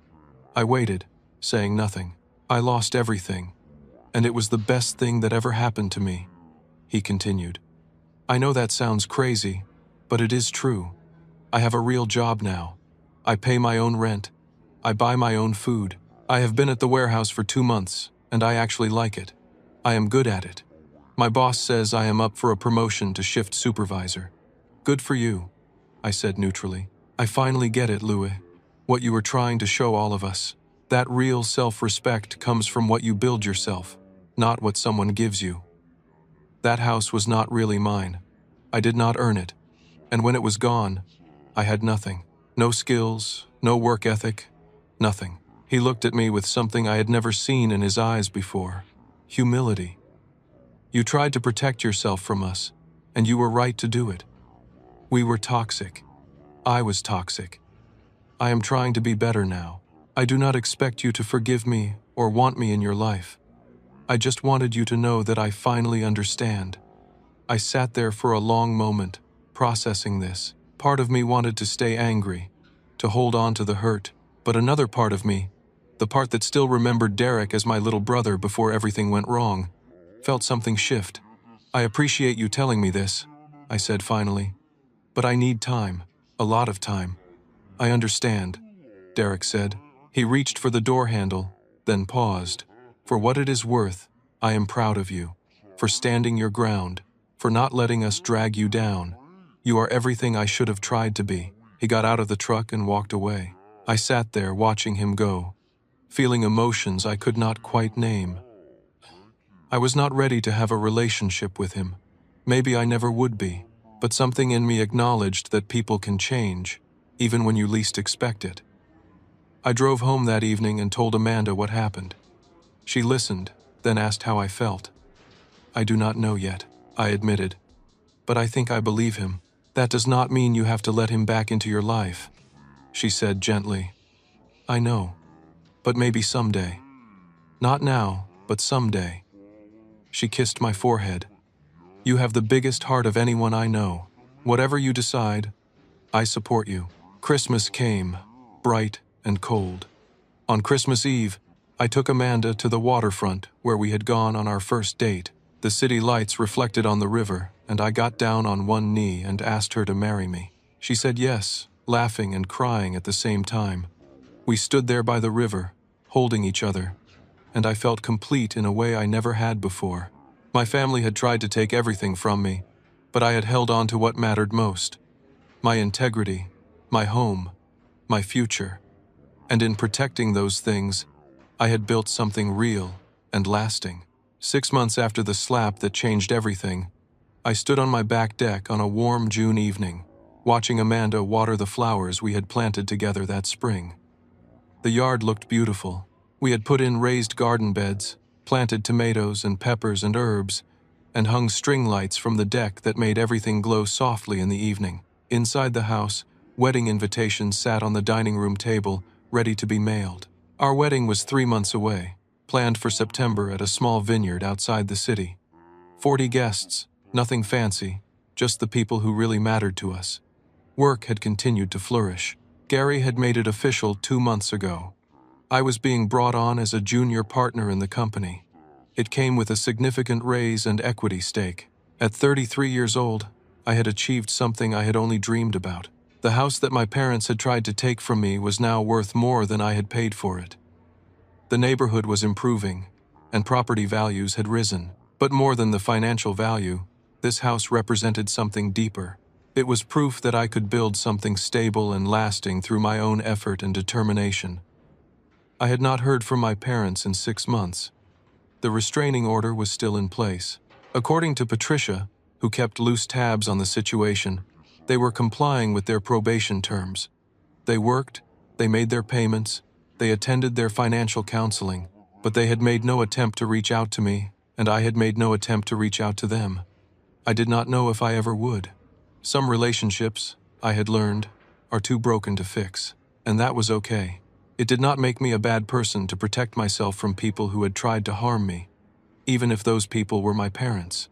I waited, saying nothing. I lost everything. And it was the best thing that ever happened to me, he continued. I know that sounds crazy, but it is true. I have a real job now. I pay my own rent. I buy my own food. I have been at the warehouse for 2 months, and I actually like it. I am good at it. My boss says I am up for a promotion to shift supervisor. Good for you, I said neutrally. I finally get it, Louis. What you were trying to show all of us. That real self-respect comes from what you build yourself, not what someone gives you. That house was not really mine. I did not earn it. And when it was gone, I had nothing. No skills, no work ethic, nothing. He looked at me with something I had never seen in his eyes before. Humility. You tried to protect yourself from us, and you were right to do it. We were toxic. I was toxic. I am trying to be better now. I do not expect you to forgive me or want me in your life. I just wanted you to know that I finally understand. I sat there for a long moment, processing this. Part of me wanted to stay angry, to hold on to the hurt, but another part of me, the part that still remembered Derek as my little brother before everything went wrong, felt something shift. I appreciate you telling me this, I said finally. But I need time, a lot of time. I understand, Derek said. He reached for the door handle, then paused. For what it is worth, I am proud of you. For standing your ground, for not letting us drag you down. You are everything I should have tried to be. He got out of the truck and walked away. I sat there watching him go, feeling emotions I could not quite name. I was not ready to have a relationship with him. Maybe I never would be, but something in me acknowledged that people can change, even when you least expect it. I drove home that evening and told Amanda what happened. She listened, then asked how I felt. I do not know yet, I admitted. But I think I believe him. That does not mean you have to let him back into your life, she said gently. I know, but maybe someday. Not now, but someday. She kissed my forehead. You have the biggest heart of anyone I know. Whatever you decide, I support you. Christmas came, bright and cold. On Christmas Eve, I took Amanda to the waterfront where we had gone on our first date. The city lights reflected on the river, and I got down on one knee and asked her to marry me. She said yes, laughing and crying at the same time. We stood there by the river, holding each other, and I felt complete in a way I never had before. My family had tried to take everything from me, but I had held on to what mattered most. My integrity, my home, my future. And in protecting those things, I had built something real and lasting. 6 months after the slap that changed everything, I stood on my back deck on a warm June evening, watching Amanda water the flowers we had planted together that spring. The yard looked beautiful. We had put in raised garden beds, planted tomatoes and peppers and herbs, and hung string lights from the deck that made everything glow softly in the evening. Inside the house, wedding invitations sat on the dining room table, ready to be mailed. Our wedding was 3 months away, planned for September at a small vineyard outside the city. 40 guests, nothing fancy, just the people who really mattered to us. Work had continued to flourish. Gary had made it official 2 months ago. I was being brought on as a junior partner in the company. It came with a significant raise and equity stake. At 33 years old, I had achieved something I had only dreamed about. The house that my parents had tried to take from me was now worth more than I had paid for it. The neighborhood was improving, and property values had risen. But more than the financial value, this house represented something deeper. It was proof that I could build something stable and lasting through my own effort and determination. I had not heard from my parents in 6 months. The restraining order was still in place. According to Patricia, who kept loose tabs on the situation, they were complying with their probation terms. They worked, they made their payments, they attended their financial counseling, but they had made no attempt to reach out to me, and I had made no attempt to reach out to them. I did not know if I ever would. Some relationships, I had learned, are too broken to fix, and that was okay. It did not make me a bad person to protect myself from people who had tried to harm me, even if those people were my parents.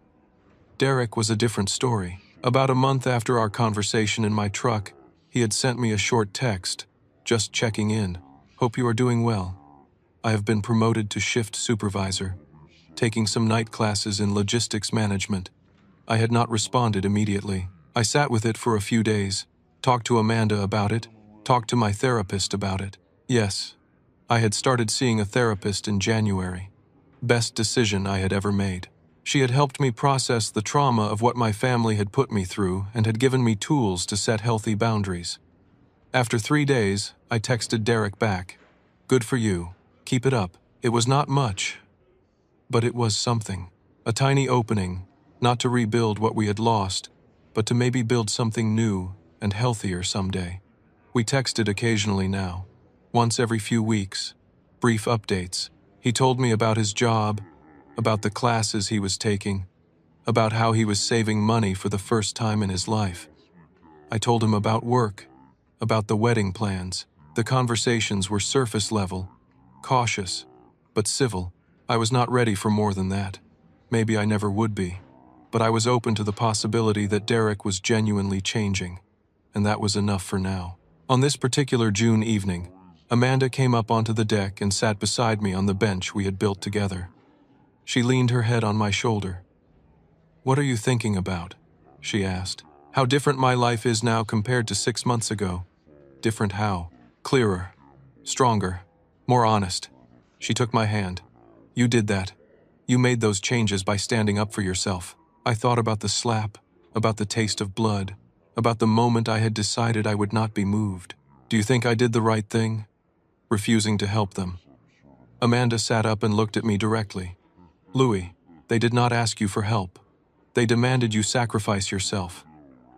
Derek was a different story. About a month after our conversation in my truck, he had sent me a short text, just checking in. Hope you are doing well. I have been promoted to shift supervisor. taking some night classes in logistics management. I had not responded immediately. I sat with it for a few days, talked to Amanda about it, talked to my therapist about it. Yes, I had started seeing a therapist in January. Best decision I had ever made. She had helped me process the trauma of what my family had put me through and had given me tools to set healthy boundaries. After 3 days, I texted Derek back. Good for you. Keep it up. It was not much, but it was something. A tiny opening, not to rebuild what we had lost, but to maybe build something new and healthier someday. We texted occasionally now, once every few weeks, brief updates. He told me about his job, about the classes he was taking, about how he was saving money for the first time in his life. I told him about work, about the wedding plans. The conversations were surface level, cautious, but civil. I was not ready for more than that. Maybe I never would be. But I was open to the possibility that Derek was genuinely changing, and that was enough for now. On this particular June evening, Amanda came up onto the deck and sat beside me on the bench we had built together. She leaned her head on my shoulder. "What are you thinking about?" she asked. "How different my life is now compared to 6 months ago." Different how? Clearer, stronger, more honest. She took my hand. "You did that. You made those changes by standing up for yourself." I thought about the slap, about the taste of blood, about the moment I had decided I would not be moved. "Do you think I did the right thing? Refusing to help them?" Amanda sat up and looked at me directly. "Louis, they did not ask you for help. They demanded you sacrifice yourself.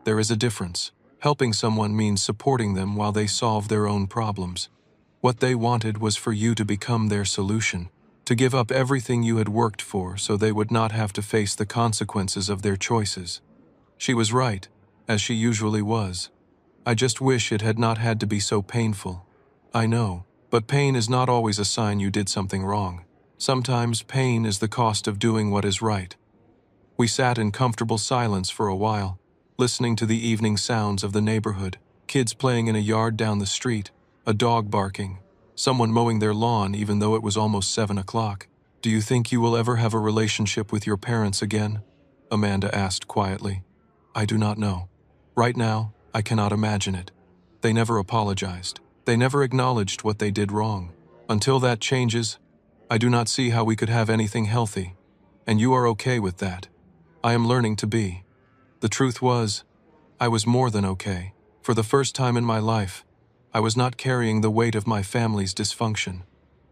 There is a difference. Helping someone means supporting them while they solve their own problems. What they wanted was for you to become their solution, to give up everything you had worked for so they would not have to face the consequences of their choices." She was right, as she usually was. I just wish it had not had to be so painful. I know, but pain is not always a sign you did something wrong. Sometimes pain is the cost of doing what is right. We sat in comfortable silence for a while, listening to the evening sounds of the neighborhood, kids playing in a yard down the street, a dog barking, someone mowing their lawn even though it was almost 7 o'clock. "Do you think you will ever have a relationship with your parents again?" Amanda asked quietly. "I do not know. Right now, I cannot imagine it. They never apologized. They never acknowledged what they did wrong. Until that changes, I do not see how we could have anything healthy. And you are okay with that. I am learning to be." The truth was, I was more than okay. For the first time in my life, I was not carrying the weight of my family's dysfunction.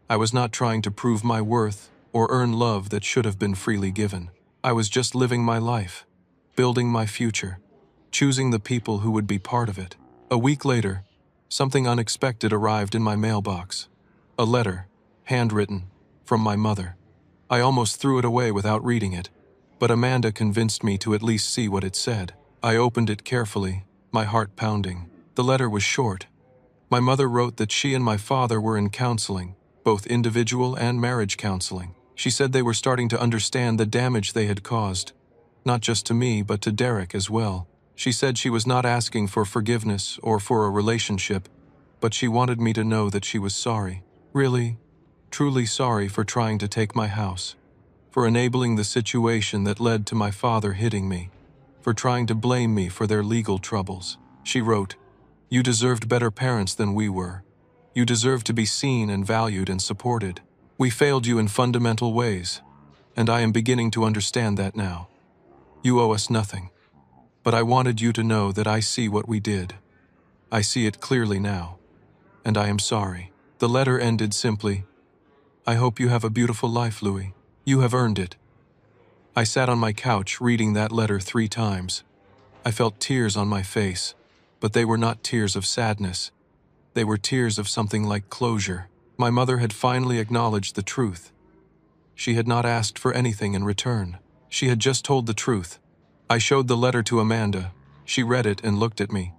I was not trying to prove my worth or earn love that should have been freely given. I was just living my life, building my future, choosing the people who would be part of it. A week later, something unexpected arrived in my mailbox. A letter, handwritten, from my mother. I almost threw it away without reading it, but Amanda convinced me to at least see what it said. I opened it carefully, my heart pounding. The letter was short. My mother wrote that she and my father were in counseling, both individual and marriage counseling. She said they were starting to understand the damage they had caused, not just to me but to Derek as well. She said she was not asking for forgiveness or for a relationship, but she wanted me to know that she was sorry. Really, truly sorry for trying to take my house, for enabling the situation that led to my father hitting me, for trying to blame me for their legal troubles. She wrote, "You deserved better parents than we were. You deserve to be seen and valued and supported. We failed you in fundamental ways, and I am beginning to understand that now. You owe us nothing. But I wanted you to know that I see what we did. I see it clearly now, and I am sorry." The letter ended simply, "I hope you have a beautiful life, Louis. You have earned it." I sat on my couch reading that letter 3 times. I felt tears on my face, but they were not tears of sadness. They were tears of something like closure. My mother had finally acknowledged the truth. She had not asked for anything in return. She had just told the truth. I showed the letter to Amanda. She read it and looked at me.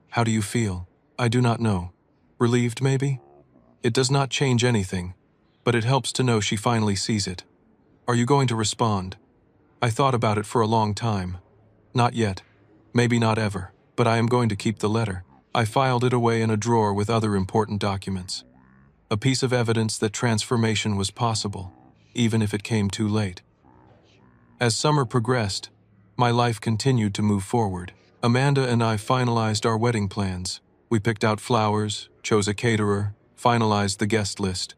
"How do you feel?" "I do not know. Relieved, maybe? It does not change anything, but it helps to know she finally sees it." "Are you going to respond?" I thought about it for a long time. "Not yet. Maybe not ever. But I am going to keep the letter." I filed it away in a drawer with other important documents. A piece of evidence that transformation was possible. even if it came too late. As summer progressed, my life continued to move forward. Amanda and I finalized our wedding plans. We picked out flowers, chose a caterer, finalized the guest list.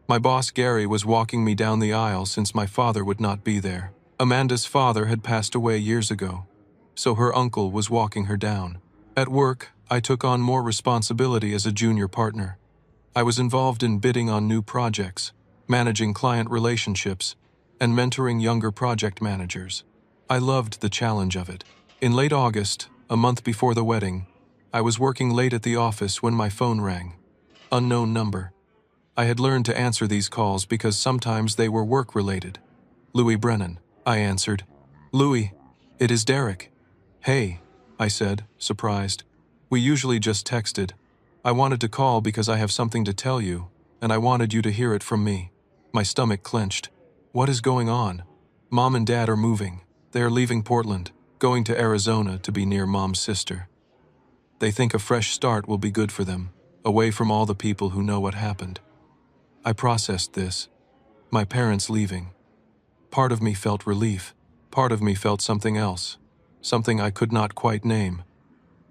My boss Gary was walking me down the aisle since my father would not be there. Amanda's father had passed away years ago, so her uncle was walking her down. At work, I took on more responsibility as a junior partner. I was involved in bidding on new projects, managing client relationships, and mentoring younger project managers. I loved the challenge of it. In late August, a month before the wedding, I was working late at the office when my phone rang. Unknown number. I had learned to answer these calls because sometimes they were work-related. Louis Brennan, I answered. Louis, it is Derek. Hey, I said, surprised. We usually just texted. I wanted to call because I have something to tell you, and I wanted you to hear it from me. My stomach clenched. What is going on? Mom and Dad are moving. They are leaving Portland, going to Arizona to be near Mom's sister. They think a fresh start will be good for them, away from all the people who know what happened. I processed this. My parents leaving. Part of me felt relief. Part of me felt something else, something I could not quite name.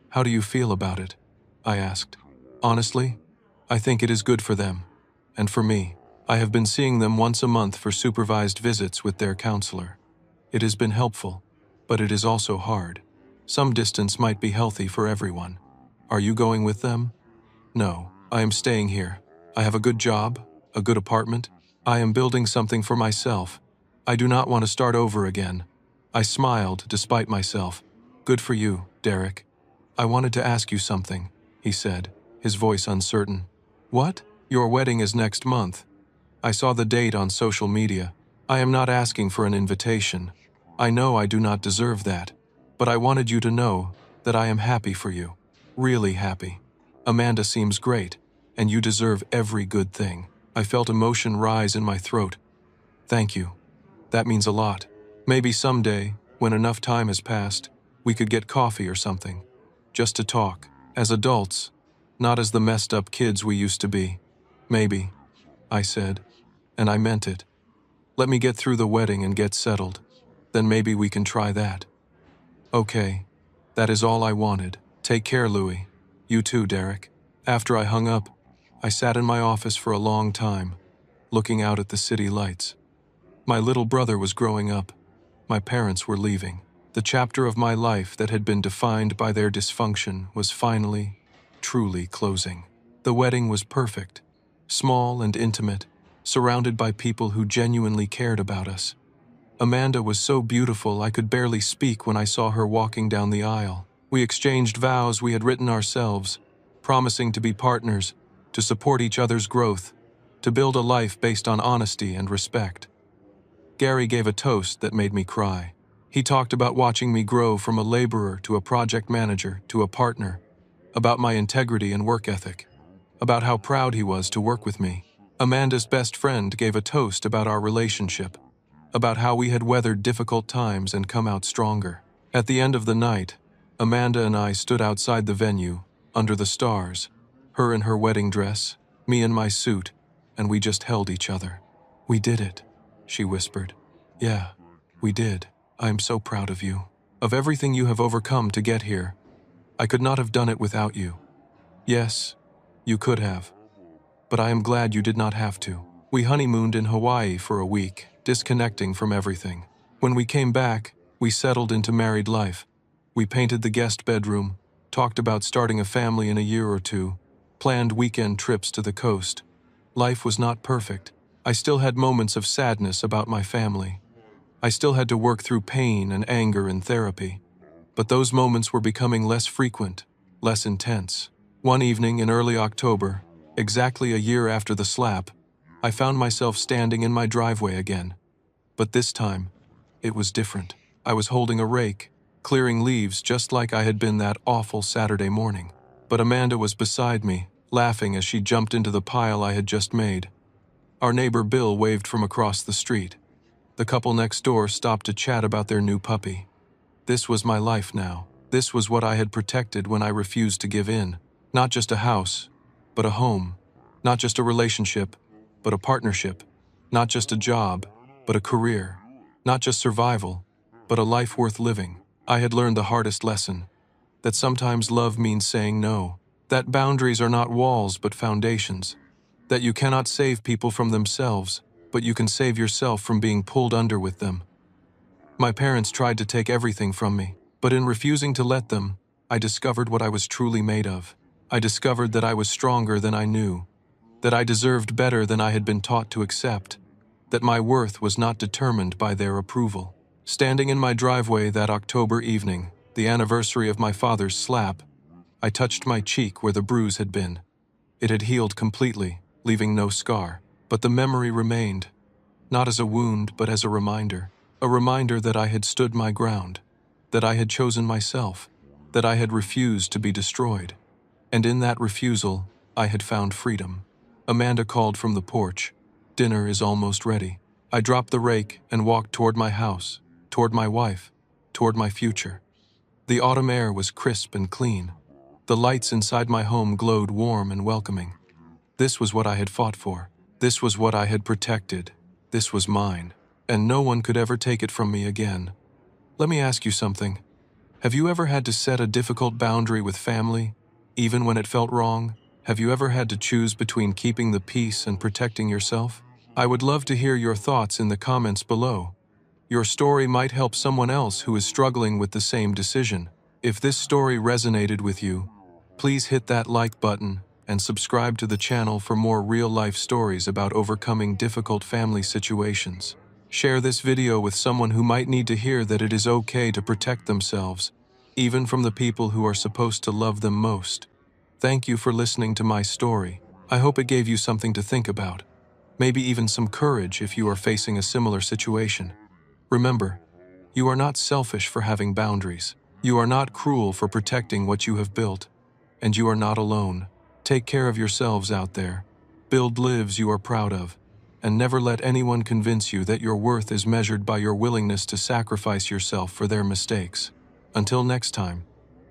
How do you feel about it? I asked. Honestly, I think it is good for them. And for me, I have been seeing them once a month for supervised visits with their counselor. It has been helpful, but it is also hard. Some distance might be healthy for everyone. Are you going with them? No, I am staying here. I have a good job, a good apartment. I am building something for myself. I do not want to start over again. I smiled despite myself. Good for you, Derek. I wanted to ask you something, he said, his voice uncertain. What? Your wedding is next month. I saw the date on social media. I am not asking for an invitation. I know I do not deserve that, but I wanted you to know that I am happy for you. Really happy. Amanda seems great, and you deserve every good thing. I felt emotion rise in my throat. Thank you. That means a lot. Maybe someday, when enough time has passed, we could get coffee or something. Just to talk. As adults, not as the messed up kids we used to be. Maybe, I said, and I meant it. Let me get through the wedding and get settled. Then maybe we can try that. Okay, that is all I wanted. Take care, Louis. You too, Derek. After I hung up, I sat in my office for a long time, looking out at the city lights. My little brother was growing up. My parents were leaving. The chapter of my life that had been defined by their dysfunction was finally, truly closing. The wedding was perfect, small and intimate, surrounded by people who genuinely cared about us. Amanda was so beautiful I could barely speak when I saw her walking down the aisle. We exchanged vows we had written ourselves, promising to be partners, to support each other's growth, to build a life based on honesty and respect. Gary gave a toast that made me cry. He talked about watching me grow from a laborer to a project manager to a partner, about my integrity and work ethic, about how proud he was to work with me. Amanda's best friend gave a toast about our relationship, about how we had weathered difficult times and come out stronger. At the end of the night, Amanda and I stood outside the venue, under the stars, her in her wedding dress, me in my suit, and we just held each other. We did it, she whispered. Yeah, we did. I am so proud of you, of everything you have overcome to get here. I could not have done it without you. Yes, you could have, but I am glad you did not have to. We honeymooned in Hawaii for a week, disconnecting from everything. When we came back, we settled into married life. We painted the guest bedroom, talked about starting a family in a year or two, planned weekend trips to the coast. Life was not perfect. I still had moments of sadness about my family. I still had to work through pain and anger in therapy. But those moments were becoming less frequent, less intense. One evening in early October, exactly a year after the slap, I found myself standing in my driveway again. But this time, it was different. I was holding a rake, clearing leaves just like I had been that awful Saturday morning. But Amanda was beside me, laughing as she jumped into the pile I had just made. Our neighbor Bill waved from across the street. The couple next door stopped to chat about their new puppy. This was my life now. This was what I had protected when I refused to give in. Not just a house, but a home. Not just a relationship, but a partnership. Not just a job, but a career. Not just survival, but a life worth living. I had learned the hardest lesson, that sometimes love means saying no, that boundaries are not walls but foundations, that you cannot save people from themselves, but you can save yourself from being pulled under with them. My parents tried to take everything from me, but in refusing to let them, I discovered what I was truly made of. I discovered that I was stronger than I knew, that I deserved better than I had been taught to accept, that my worth was not determined by their approval. Standing in my driveway that October evening, the anniversary of my father's slap, I touched my cheek where the bruise had been. It had healed completely, leaving no scar, but the memory remained, not as a wound but as a reminder that I had stood my ground, that I had chosen myself, that I had refused to be destroyed. And in that refusal, I had found freedom. Amanda called from the porch. "Dinner is almost ready." I dropped the rake and walked toward my house, toward my wife, toward my future. The autumn air was crisp and clean. The lights inside my home glowed warm and welcoming. This was what I had fought for. This was what I had protected. This was mine, and no one could ever take it from me again. Let me ask you something. Have you ever had to set a difficult boundary with family, even when it felt wrong? Have you ever had to choose between keeping the peace and protecting yourself? I would love to hear your thoughts in the comments below. Your story might help someone else who is struggling with the same decision. If this story resonated with you, please hit that like button and subscribe to the channel for more real-life stories about overcoming difficult family situations. Share this video with someone who might need to hear that it is okay to protect themselves, even from the people who are supposed to love them most. Thank you for listening to my story. I hope it gave you something to think about, maybe even some courage if you are facing a similar situation. Remember, you are not selfish for having boundaries. You are not cruel for protecting what you have built. And you are not alone. Take care of yourselves out there. Build lives you are proud of. And never let anyone convince you that your worth is measured by your willingness to sacrifice yourself for their mistakes. Until next time.